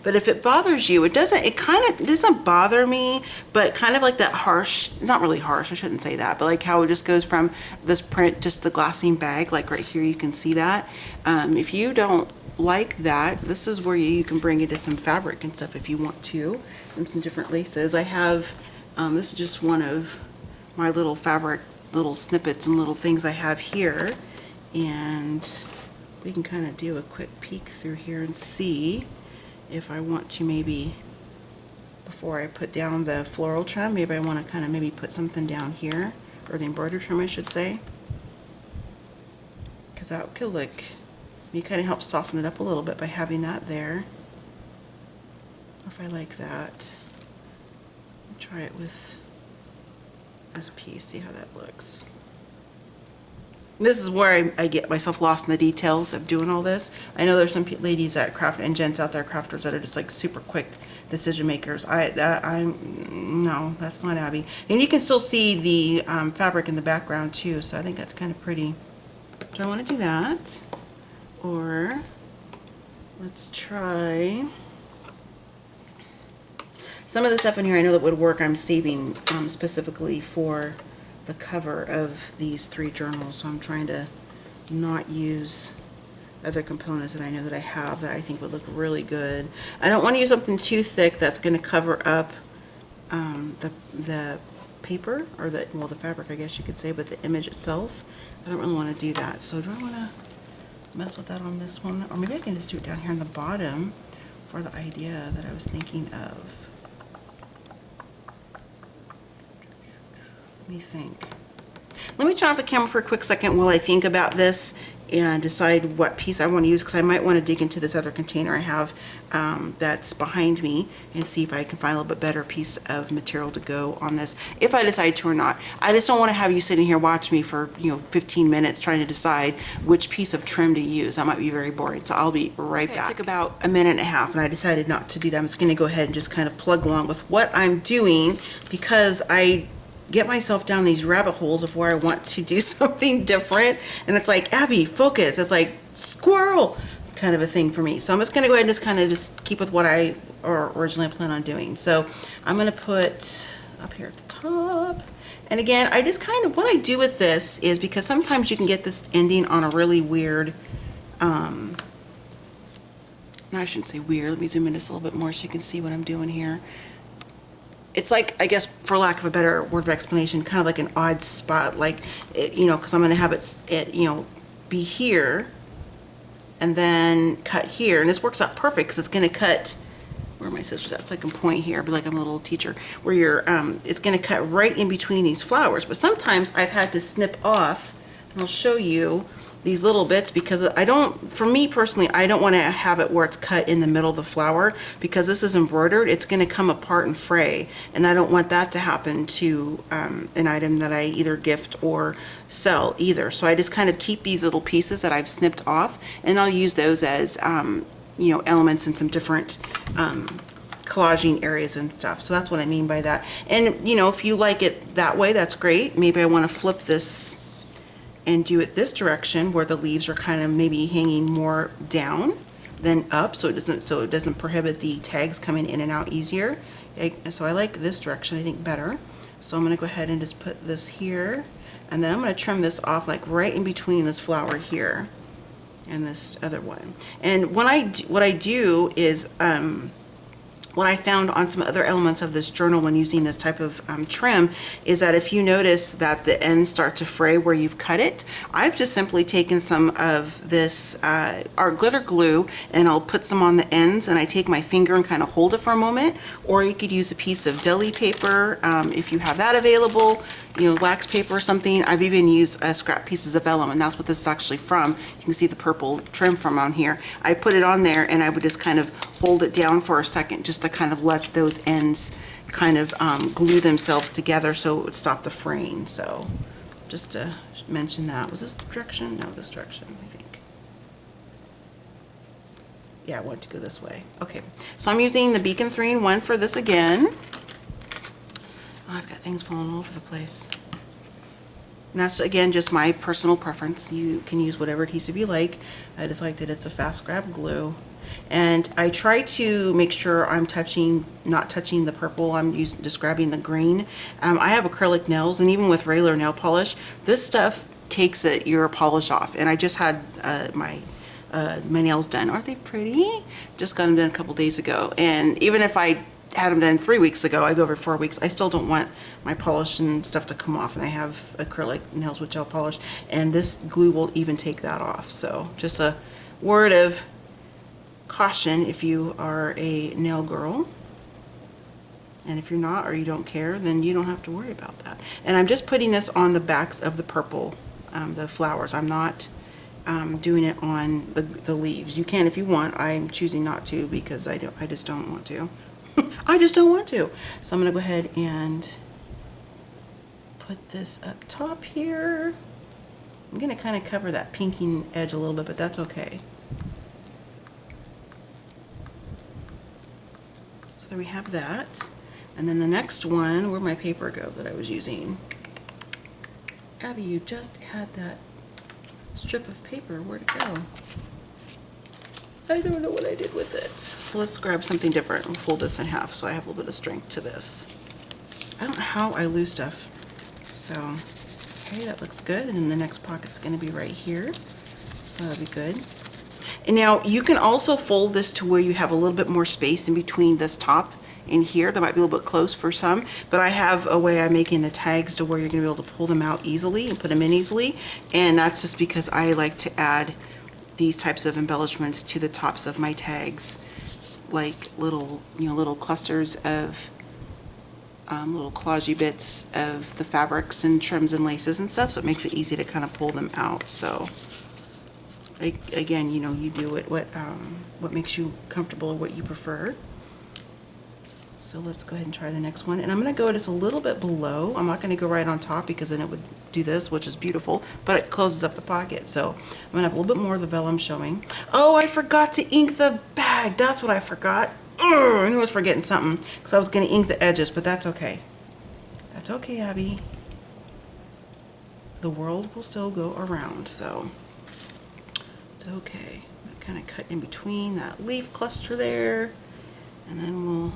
Speaker 1: But if it bothers you, it kind of doesn't bother me, but kind of like that harsh, not really harsh, I shouldn't say that, but like how it just goes from this print, just the Glassine bag, like right here, you can see that. If you don't like that, this is where you can bring into some fabric and stuff if you want to, and some different laces. I have, this is just one of my little fabric little snippets and little things I have here, and we can kind of do a quick peek through here and see if I want to maybe, before I put down the floral trim, maybe I want to kind of maybe put something down here, or the embroidery trim I should say, because that could look, you kind of help soften it up a little bit by having that there. If I like that, I'll try it with this piece, see how that looks. This is where I get myself lost in the details of doing all this. I know there's some ladies that craft, and gents out there, crafters, that are just like super quick decision makers. No, that's not Abby. And you can still see the fabric in the background too, so I think that's kind of pretty. Do I want to do that? Or let's try some of the stuff in here I know that would work. I'm saving specifically for the cover of these 3 journals, so I'm trying to not use other components that I know that I have that I think would look really good. I don't want to use something too thick that's going to cover up the paper, or the fabric I guess you could say, but the image itself, I don't really want to do that. So do I want to mess with that on this one, or maybe I can just do it down here on the bottom for the idea that I was thinking of. Let me think. Let me turn off the camera for a quick second while I think about this and decide what piece I want to use, because I might want to dig into this other container I have that's behind me and see if I can find a little bit better piece of material to go on this, if I decide to or not. I just don't want to have you sitting here watch me for 15 minutes trying to decide which piece of trim to use. That might be very boring, so I'll be right back. It took about a minute and a half and I decided not to do that. I'm just going to go ahead and just kind of plug along with what I'm doing, because I get myself down these rabbit holes of where I want to do something different, and it's like, Abby, focus. It's like squirrel kind of a thing for me. So I'm just going to go ahead and just kind of just keep with what I originally planned on doing. So I'm going to put up here at the top, and again, I just kind of, what I do with this is, because sometimes you can get this ending on a really weird, no, I shouldn't say weird, let me zoom in just a little bit more so you can see what I'm doing here. It's like, I guess, for lack of a better word of explanation, kind of like an odd spot, like, because I'm going to have it, be here and then cut here. And this works out perfect because it's going to cut, where are my scissors at? So I can point here, be like I'm a little teacher, where you're, it's going to cut right in between these flowers. But sometimes I've had to snip off, and I'll show you these little bits, because for me personally, I don't want to have it where it's cut in the middle of the flower, because this is embroidered, it's going to come apart and fray, and I don't want that to happen to an item that I either gift or sell either. So I just kind of keep these little pieces that I've snipped off, and I'll use those as elements in some different collaging areas and stuff. So that's what I mean by that. And if you like it that way, that's great. Maybe I want to flip this and do it this direction, where the leaves are kind of maybe hanging more down than up, so it doesn't prohibit the tags coming in and out easier. So I like this direction, I think, better. So I'm going to go ahead and just put this here, and then I'm going to trim this off like right in between this flower here and this other one. And what I do is, what I found on some other elements of this journal when using this type of trim is that if you notice that the ends start to fray where you've cut it, I've just simply taken some of this art glitter glue, and I'll put some on the ends, and I take my finger and kind of hold it for a moment. Or you could use a piece of deli paper if you have that available, wax paper or something. I've even used scrap pieces of vellum, and that's what this is actually from. You can see the purple trim from on here. I put it on there, and I would just kind of hold it down for a second, just to kind of let those ends kind of glue themselves together so it would stop the fraying. So just to mention that. Was this the direction? No, this direction, I think. Yeah, I want to go this way. Okay, so I'm using the Beacon 3-in-1 for this again. Oh, I've got things falling all over the place. And that's, again, just my personal preference. You can use whatever adhesive you like. I just like that it's a fast grab glue. And I try to make sure I'm not touching the purple. I'm just grabbing the green. I have acrylic nails, and even with regular nail polish, this stuff takes your polish off. And I just had my nails done. Aren't they pretty? Just got them done a couple days ago. And even if I had them done 3 weeks ago. I go every 4 weeks. I still don't want my polish and stuff to come off, and I have acrylic nails with gel polish, and this glue will even take that off. So just a word of caution if you are a nail girl. And if you're not, or you don't care, then you don't have to worry about that. And I'm just putting this on the backs of the purple, the flowers. I'm not doing it on the leaves. You can if you want. I'm choosing not to because I just don't want to. I just don't want to. So I'm gonna go ahead and put this up top here. I'm gonna kind of cover that pinking edge a little bit, but that's okay. So there we have that. And then the next one, where'd my paper go that I was using? Abby, you just had that strip of paper. Where'd it go? I don't know what I did with it. So let's grab something different and fold this in half so I have a little bit of strength to this. I don't know how I lose stuff. So, okay, that looks good. And then the next pocket's gonna be right here. So that'll be good. And now you can also fold this to where you have a little bit more space in between this top in here. That might be a little bit close for some, but I have a way I'm making the tags to where you're going to be able to pull them out easily and put them in easily, and that's just because I like to add these types of embellishments to the tops of my tags, like little, you know, little clusters of little collagey bits of the fabrics and trims and laces and stuff, so it makes it easy to kind of pull them out. So again, you know, you do it what makes you comfortable or what you prefer. So let's go ahead and try the next one. And I'm going to go just a little bit below. I'm not going to go right on top because then it would do this, which is beautiful, but it closes up the pocket. So I'm going to have a little bit more of the vellum showing. Oh, I forgot to ink the bag. That's what I forgot. Ugh, I knew I was forgetting something because I was going to ink the edges, but that's okay. That's okay, Abby. The world will still go around, so it's okay. I'm going to kind of cut in between that leaf cluster there, and then we'll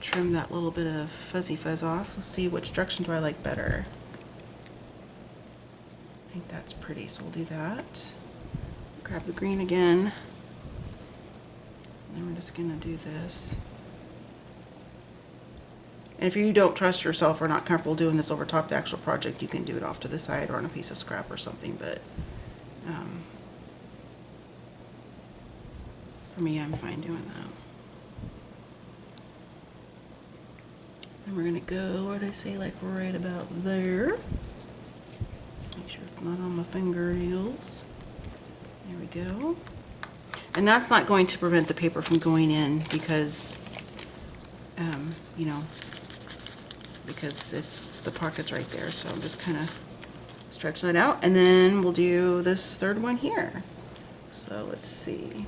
Speaker 1: trim that little bit of fuzzy fuzz off. Let's see, which direction do I like better. I think that's pretty, so we'll do that. Grab the green again. And then we're just gonna do this. And if you don't trust yourself or not comfortable doing this over top the actual project, you can do it off to the side or on a piece of scrap or something, but for me, I'm fine doing that. And we're gonna go, what did I say, like right about there. Make sure it's not on my fingernails. There we go. And that's not going to prevent the paper from going in because, you know, because it's the pocket's right there. So I'm just kind of stretching that out, and then we'll do this third one here. So let's see.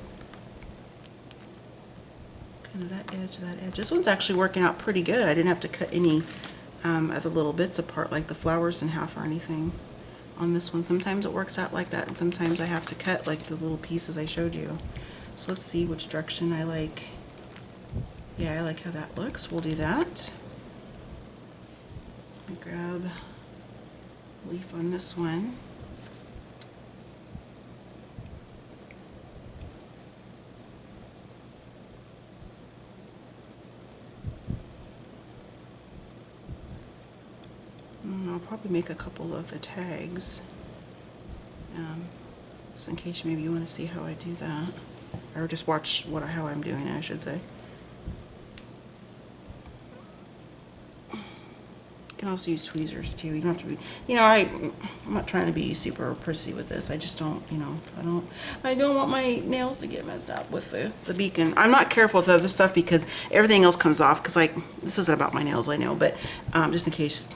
Speaker 1: Kind of that edge, that edge. This one's actually working out pretty good. I didn't have to cut any of the little bits apart, like the flowers in half or anything on this one. Sometimes it works out like that, and sometimes I have to cut like the little pieces I showed you. So let's see which direction I like. Yeah, I like how that looks. We'll do that. Let me grab a leaf on this one. I'll probably make a couple of the tags, just in case maybe you want to see how I do that, or just watch how I'm doing it, I should say. You can also use tweezers too. You don't have to be, you know, I'm not trying to be super prissy with this. I just don't, you know, I don't want my nails to get messed up with the beacon. I'm not careful with other stuff because everything else comes off, because like, this isn't about my nails, I know, but just in case.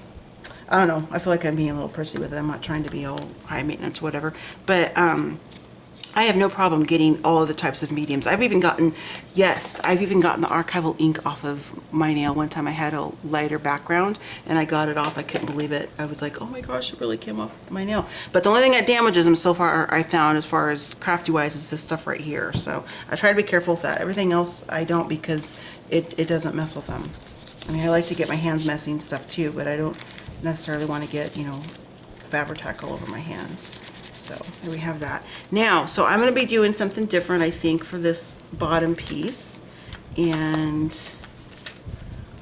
Speaker 1: I don't know, I feel like I'm being a little prissy with it. I'm not trying to be all high maintenance, whatever. But I have no problem getting all of the types of mediums. I've even gotten the archival ink off of my nail. One time I had a lighter background and I got it off. I couldn't believe it. I was like, oh my gosh, it really came off my nail. But the only thing that damages them so far, I found, as far as crafty wise, is this stuff right here. So I try to be careful with that. Everything else I don't, because it doesn't mess with them. I mean, I like to get my hands messy and stuff too, but I don't necessarily want to get, you know, Fabri-Tac all over my hands. So here we have that. Now, so I'm going to be doing something different, I think, for this bottom piece. And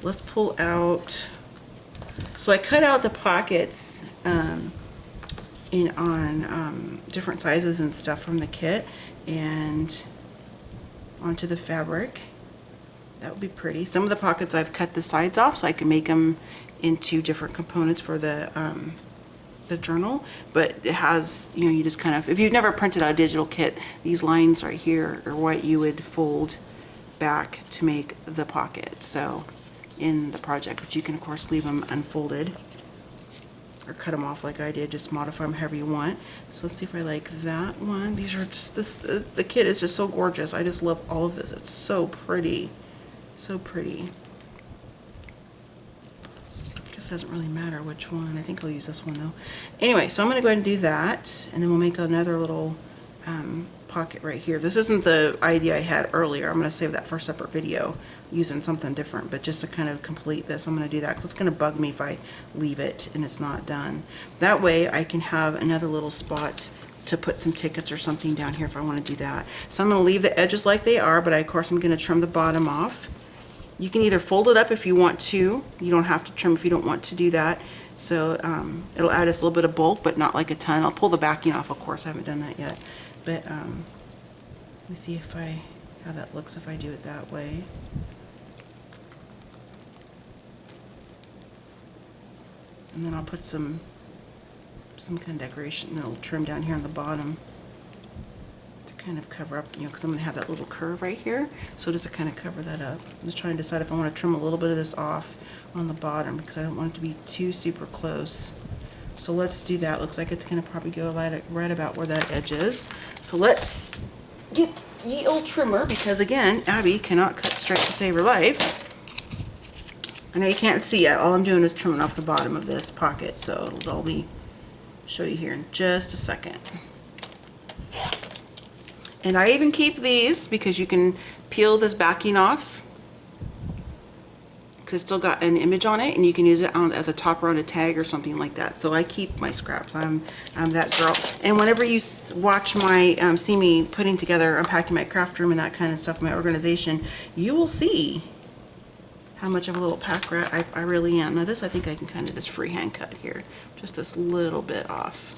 Speaker 1: let's pull out, so I cut out the pockets on different sizes and stuff from the kit and onto the fabric. That would be pretty. Some of the pockets I've cut the sides off so I can make them into different components for the journal, but it has, you know, you just kind of, if you've never printed out a digital kit, these lines right here are what you would fold back to make the pocket. So in the project, but you can of course leave them unfolded or cut them off like I did, just modify them however you want. So let's see if I like that one. These are just, the kit is just so gorgeous. I just love all of this. It's so pretty. So pretty. I guess it doesn't really matter which one. I think I'll use this one though. Anyway, so I'm going to go ahead and do that, and then we'll make another little pocket right here. This isn't the idea I had earlier. I'm going to save that for a separate video using something different, but just to kind of complete this, I'm going to do that because it's going to bug me if I leave it and it's not done. That way I can have another little spot to put some tickets or something down here if I want to do that. So I'm going to leave the edges like they are, but of course I'm going to trim the bottom off. You can either fold it up if you want to. You don't have to trim if you don't want to do that. So it'll add us a little bit of bulk, but not like a ton. I'll pull the backing off, of course. I haven't done that yet. But let me see if how that looks if I do it that way. And then I'll put some kind of decoration, a little trim down here on the bottom to kind of cover up, you know, because I'm going to have that little curve right here. So just to kind of cover that up. I'm just trying to decide if I want to trim a little bit of this off on the bottom because I don't want it to be too super close. So let's do that. Looks like it's going to probably go right about where that edge is. So let's get ye old trimmer because again, Abby cannot cut straight to save her life. I know you can't see it. All I'm doing is trimming off the bottom of this pocket, so it'll all be show you here in just a second. And I even keep these because you can peel this backing off because it's still got an image on it, and you can use it as a topper on a tag or something like that. So I keep my scraps. I'm that girl. And whenever you watch my see me putting together, unpacking my craft room and that kind of stuff, my organization, you will see how much of a little pack rat I really am. Now this I think I can kind of just freehand cut here, just this little bit off.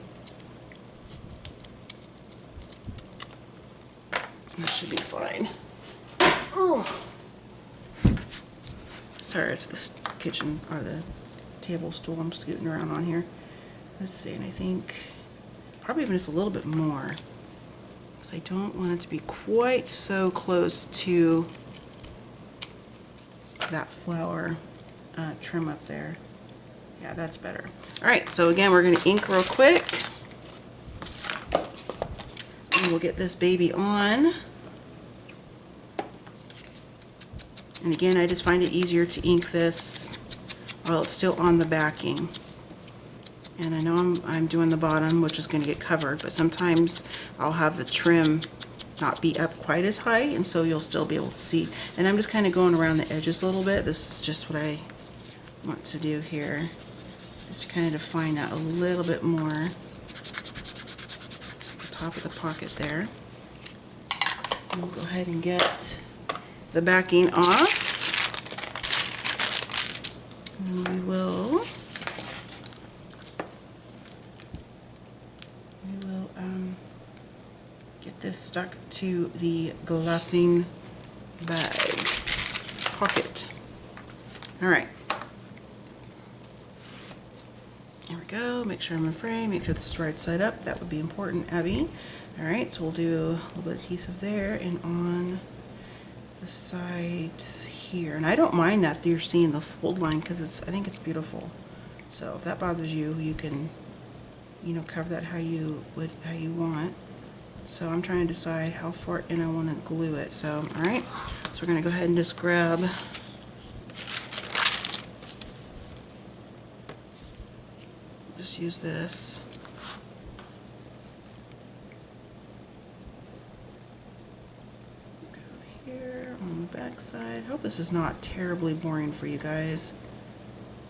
Speaker 1: That should be fine. Oh. Sorry, it's this kitchen or the table stool I'm scooting around on here. Let's see, and I think probably even just a little bit more because I don't want it to be quite so close to that flower trim up there. Yeah, that's better. All right, so again, we're going to ink real quick. And we'll get this baby on. And again, I just find it easier to ink this while it's still on the backing. And I know I'm doing the bottom, which is going to get covered, but sometimes I'll have the trim not be up quite as high, and so you'll still be able to see. And I'm just kind of going around the edges a little bit. This is just what I want to do here. Just kind of define that a little bit more at the top of the pocket there. And we'll go ahead and get the backing off. And we will get this stuck to the Glassine bag pocket. All right. There we go. Make sure I'm in frame. Make sure this is right side up. That would be important, Abby. All right, so we'll do a little bit of adhesive there and on the sides here. And I don't mind that you're seeing the fold line because I think it's beautiful. So if that bothers you, you can, you know, cover that how you want. So I'm trying to decide how far in I want to glue it. So, all right, so we're going to go ahead and just grab use this. Go here on the back side. I hope this is not terribly boring for you guys.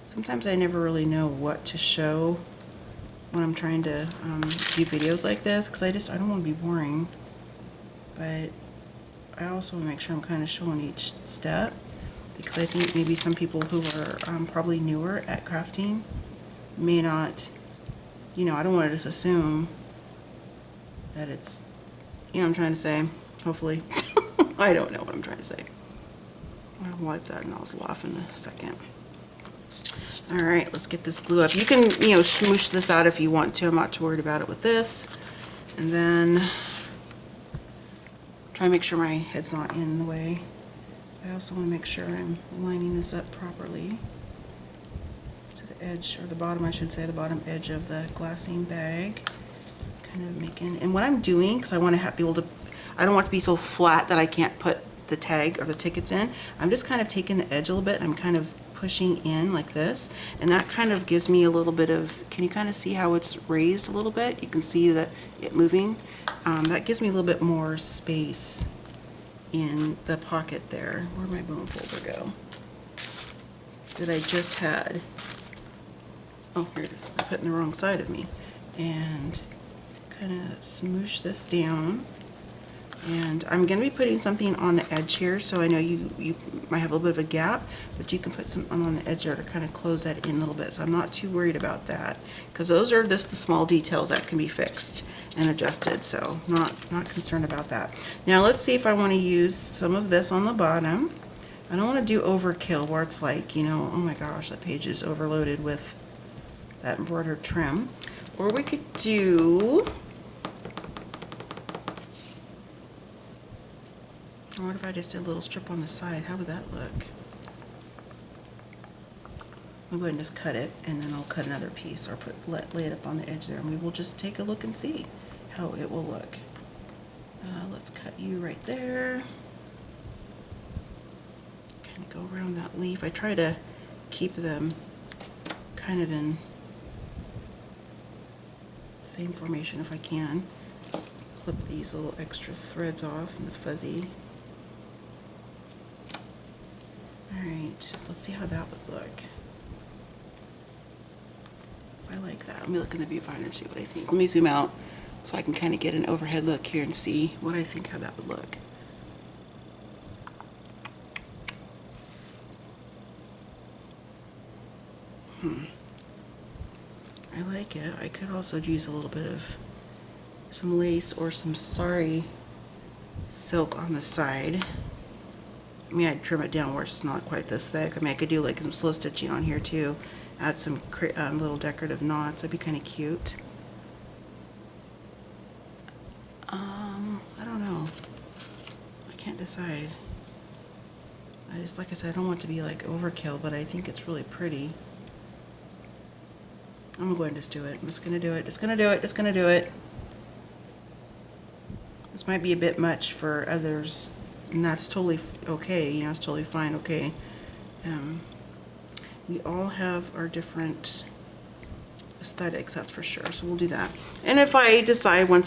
Speaker 1: Sometimes I never really know what to show when I'm trying to do videos like this because I don't want to be boring, but I also want to make sure I'm kind of showing each step. because I think maybe some people who are probably newer at crafting may not, you know, I don't want to just assume that it's, you know what I'm trying to say, hopefully. I don't know what I'm trying to say. I'll wipe that nozzle off in a second. All right, let's get this glue up. You can, you know, smoosh this out if you want to. I'm not too worried about it with this. And then try and make sure my head's not in the way. I also want to make sure I'm lining this up properly to the edge, or the bottom, I should say, the bottom edge of the glassine bag. Kind of making, and what I'm doing, because I want to be able to, I don't want it to be so flat that I can't put the tag or the tickets in. I'm just kind of taking the edge a little bit. I'm kind of pushing in like this, and that kind of gives me a little bit of, can you kind of see how it's raised a little bit? You can see that it moving. That gives me a little bit more space in the pocket there. Where'd my bone folder go? That I just had. Oh, here it is. I put it in the wrong side of me. And kind of smoosh this down. And I'm going to be putting something on the edge here, so I know you might have a little bit of a gap, but you can put some on the edge there to kind of close that in a little bit. So I'm not too worried about that, because those are just the small details that can be fixed and adjusted, so not concerned about that. Now let's see if I want to use some of this on the bottom. I don't want to do overkill where it's like, you know, oh my gosh, that page is overloaded with that embroidered trim. Or we could do, what if I just did a little strip on the side? How would that look? I'll go ahead and just cut it, and then I'll cut another piece, or lay it up on the edge there, and we will just take a look and see how it will look. Let's cut you right there. Kind of go around that leaf. I try to keep them kind of in the same formation if I can. Clip these little extra threads off and the fuzzy. Alright, let's see how that would look. I like that. Let me look in the viewfinder and see what I think. Let me zoom out so I can kind of get an overhead look here and see what I think how that would look. I like it. I could also use a little bit of some lace or some sari silk on the side. I mean, I'd trim it down where it's not quite this thick. I mean, I could do like some slow stitching on here too. Add some little decorative knots. That'd be kind of cute. I don't know. I can't decide. I just, like I said, I don't want it to be like overkill, but I think it's really pretty. I'm going to just do it. I'm just going to do it. Just going to do it. Just going to do it. This might be a bit much for others, and that's totally okay. You know, it's totally fine. Okay. We all have our different aesthetics, that's for sure. So we'll do that. And if I decide when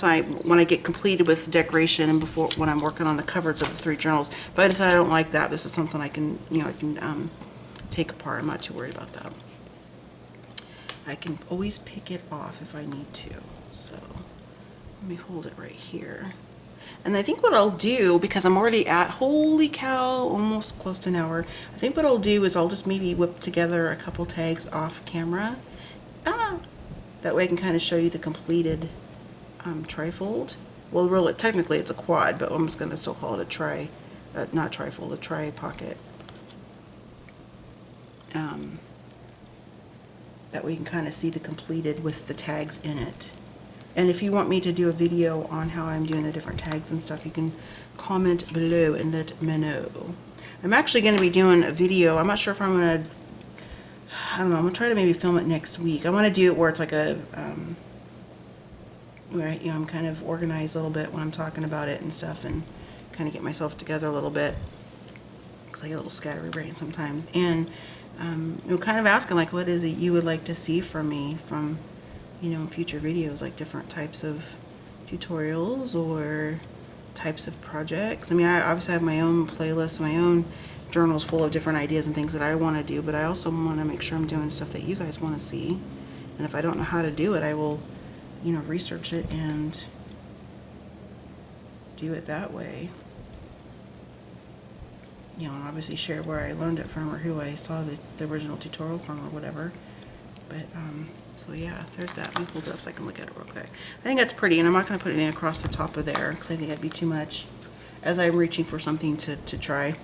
Speaker 1: I get completed with the decoration and when I'm working on the covers of the 3 journals, if I decide I don't like that, this is something I can, you know, I can take apart. I'm not too worried about that. I can always pick it off if I need to. So let me hold it right here. And I think what I'll do, because I'm already at, holy cow, almost close to an hour, I think what I'll do is I'll just maybe whip together a couple tags off camera. That way I can kind of show you the completed trifold. Well, really, technically it's a quad, but I'm just going to still call it a not trifold, a tri-pocket. That way you can kind of see the completed with the tags in it. And if you want me to do a video on how I'm doing the different tags and stuff, you can comment below and let me know. I'm actually going to be doing a video. I'm not sure if I'm going to, I don't know, I'm going to try to maybe film it next week. I want to do it where it's like a, where, you know, I'm kind of organized a little bit when I'm talking about it and stuff, and kind of get myself together a little bit, because I get a little scatterbrained sometimes. And, you know, kind of asking, like, what is it you would like to see from me from, you know, in future videos, like different types of tutorials or types of projects. I mean, I obviously have my own playlist, my own journals full of different ideas and things that I want to do, but I also want to make sure I'm doing stuff that you guys want to see. And if I don't know how to do it, I will, you know, research it and do it that way. you know, and obviously share where I learned it from or who I saw the original tutorial from or whatever. But, so yeah, there's that. Let me hold it up so I can look at it real quick. I think that's pretty, and I'm not going to put anything across the top of there because I think that'd be too much as I'm reaching for something to try.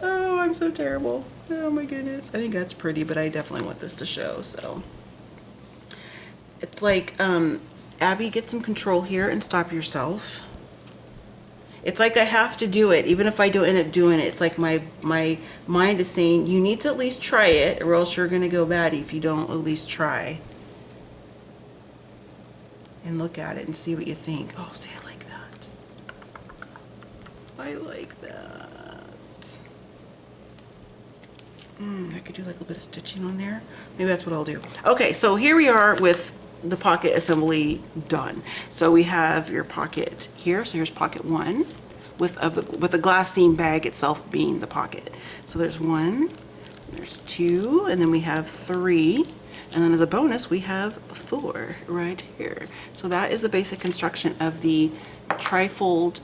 Speaker 1: Oh, I'm so terrible. Oh my goodness. I think that's pretty, but I definitely want this to show, so. It's like, Abby, get some control here and stop yourself. It's like I have to do it, even if I don't end up doing it. It's like my mind is saying, you need to at least try it, or else you're going to go batty if you don't at least try. And look at it and see what you think. Oh, see, I like that. I like that. I could do like a little bit of stitching on there. Maybe that's what I'll do. Okay, so here we are with the pocket assembly done. So we have your pocket here. So here's pocket one with the glassine bag itself being the pocket. So there's one, there's two, and then we have three. And then as a bonus, we have four right here. So that is the basic construction of the trifold,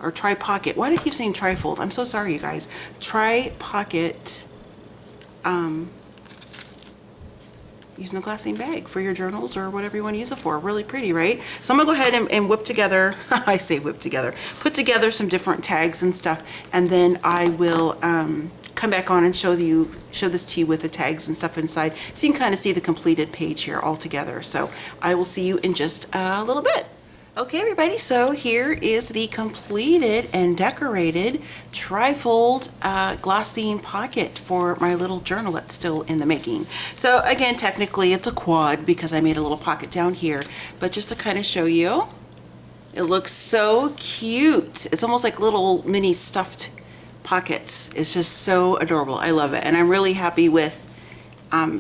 Speaker 1: or tri-pocket. Why do I keep saying trifold? I'm so sorry, you guys. Tri-pocket, using the glassine bag for your journals or whatever you want to use it for. Really pretty, right? So I'm gonna go ahead and whip together, I say whip together, put together some different tags and stuff, and then I will come back on and show this to you with the tags and stuff inside, so you can kind of see the completed page here all together. So I will see you in just a little bit. Okay, everybody, so here is the completed and decorated trifold glassine pocket for my little journal that's still in the making. So again, technically it's a quad because I made a little pocket down here, but just to kind of show you, it looks so cute. It's almost like little mini stuffed pockets. It's just so adorable. I love it, and I'm really happy with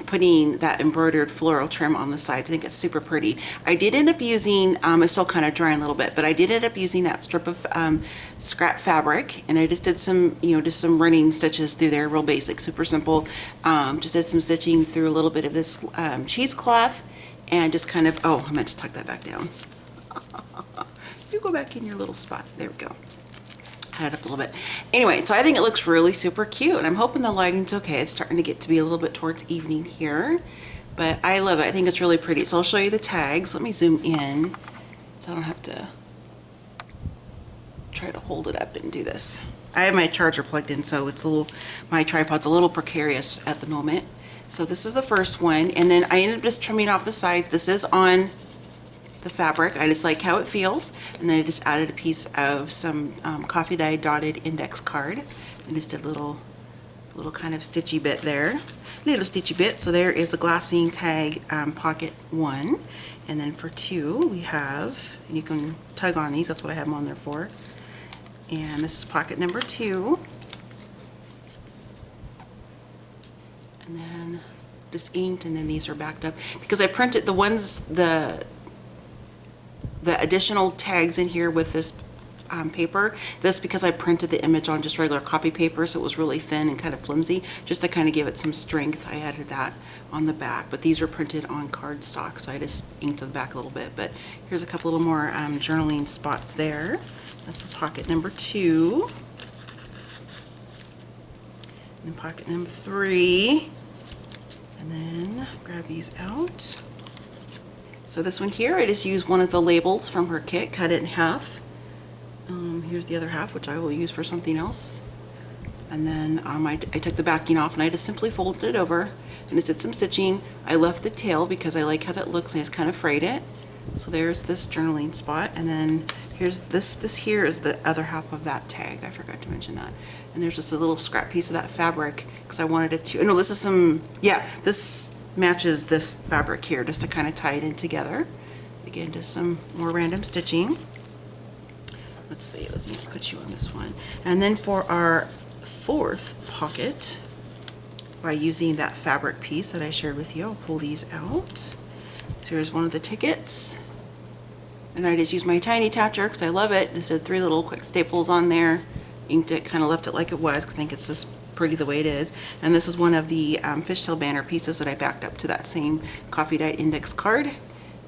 Speaker 1: putting that embroidered floral trim on the sides. I think it's super pretty. I did end up using, it's still kind of drying a little bit, but I did end up using that strip of scrap fabric, and I just did some, just some running stitches through there, real basic, super simple. Just did some stitching through a little bit of this cheesecloth, and just kind of, oh, I meant to tuck that back down. You go back in your little spot. There we go. Had it up a little bit. Anyway, so I think it looks really super cute, and I'm hoping the lighting's okay. It's starting to get to be a little bit towards evening here, but I love it. I think it's really pretty. So I'll show you the tags. Let me zoom in so I don't have to try to hold it up and do this. I have my charger plugged in, so it's a little, my tripod's a little precarious at the moment. So this is the first one, and then I ended up just trimming off the sides. This is on the fabric. I just like how it feels, and then I just added a piece of some coffee dye dotted index card and just did a little kind of stitchy bit there, little stitchy bit. So there is the glassine tag pocket one, and then for two we have, and you can tug on these, that's what I have them on there for, and this is pocket number two, and then just inked, and then these are backed up because I printed the ones, the additional tags in here with this paper. This because I printed the image on just regular copy paper, so it was really thin and kind of flimsy. Just to kind of give it some strength, I added that on the back. But these were printed on cardstock, so I just inked the back a little bit. But here's a couple little more journaling spots there. That's for pocket number two. And then pocket number three. And then grab these out. So this one here, I just used one of the labels from her kit, cut it in half. Here's the other half, which I will use for something else. And then I took the backing off, and I just simply folded it over and just did some stitching. I left the tail because I like how that looks, and I just kind of frayed it. So there's this journaling spot, and then here's this here is the other half of that tag. I forgot to mention that. And there's just a little scrap piece of that fabric because I wanted it to, no, this is some, yeah, this matches this fabric here just to kind of tie it in together. Again, just some more random stitching. Let's see, let's see, put you on this one. And then for our fourth pocket, by using that fabric piece that I shared with you, I'll pull these out. So here's one of the tickets. And I just used my tiny attacher because I love it. Just did 3 little quick staples on there. Inked it, kind of left it like it was because I think it's just pretty the way it is. And this is one of the fishtail banner pieces that I backed up to that same coffee dyed index card.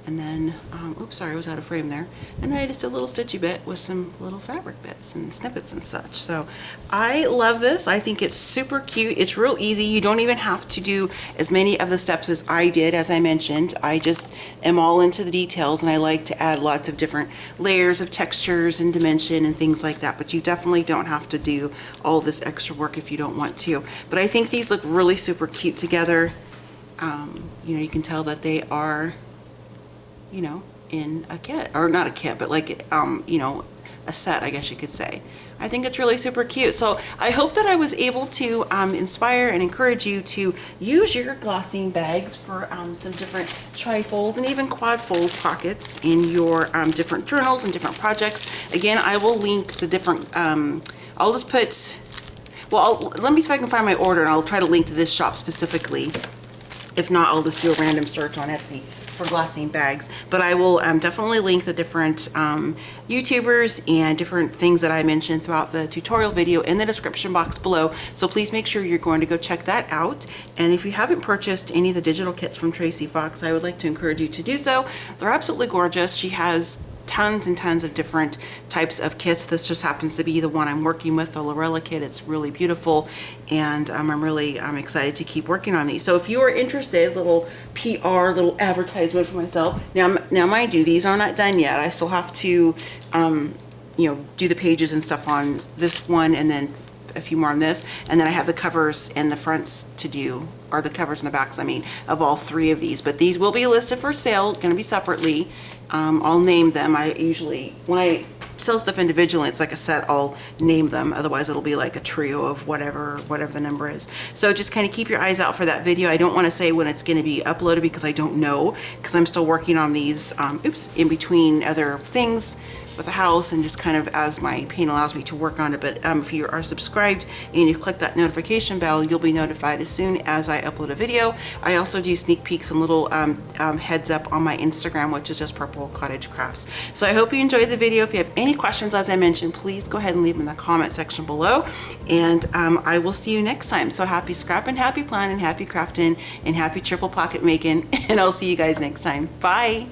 Speaker 1: And then, oops, sorry, I was out of frame there. And then I just did a little stitchy bit with some little fabric bits and snippets and such. So I love this. I think it's super cute. It's real easy. You don't even have to do as many of the steps as I did, as I mentioned. I just am all into the details, and I like to add lots of different layers of textures and dimension and things like that. But you definitely don't have to do all this extra work if you don't want to. But I think these look really super cute together. You know, you can tell that they are, you know, in a kit, or not a kit, but like, you know, a set, I guess you could say. I think it's really super cute. So I hope that I was able to inspire and encourage you to use your Glassine bags for some different tri-fold and even quad-fold pockets in your different journals and different projects. Again, I will link the different, I'll just put, well, let me see if I can find my order, and I'll try to link to this shop specifically. If not, I'll just do a random search on Etsy for Glassine bags. But I will definitely link the different YouTubers and different things that I mentioned throughout the tutorial video in the description box below. So please make sure you're going to go check that out. And if you haven't purchased any of the digital kits from Tracie Fox, I would like to encourage you to do so. They're absolutely gorgeous. She has tons and tons of different types of kits. This just happens to be the one I'm working with, the Lorella kit. It's really beautiful, and I'm really excited to keep working on these. So if you are interested, little PR, little advertisement for myself. Now mind you, these are not done yet. I still have to, you know, do the pages and stuff on this one, and then a few more on this, and then I have the covers and the fronts to do, or the covers and the backs, I mean, of all three of these. But these will be listed for sale, going to be separately. I'll name them. I usually, when I sell stuff individually, it's like a set, I'll name them. Otherwise, it'll be like a trio of whatever the number is. So just kind of keep your eyes out for that video. I don't want to say when it's going to be uploaded because I don't know, because I'm still working on these, in between other things with the house, and just kind of as my pain allows me to work on it. But if you are subscribed and you click that notification bell, you'll be notified as soon as I upload a video. I also do sneak peeks and little heads up on my Instagram, which is just Purple Cottage Crafts. So I hope you enjoyed the video. If you have any questions, as I mentioned, please go ahead and leave them in the comment section below, and I will see you next time. So happy scrapping, happy planning, happy crafting, and happy triple pocket making, and I'll see you guys next time. Bye.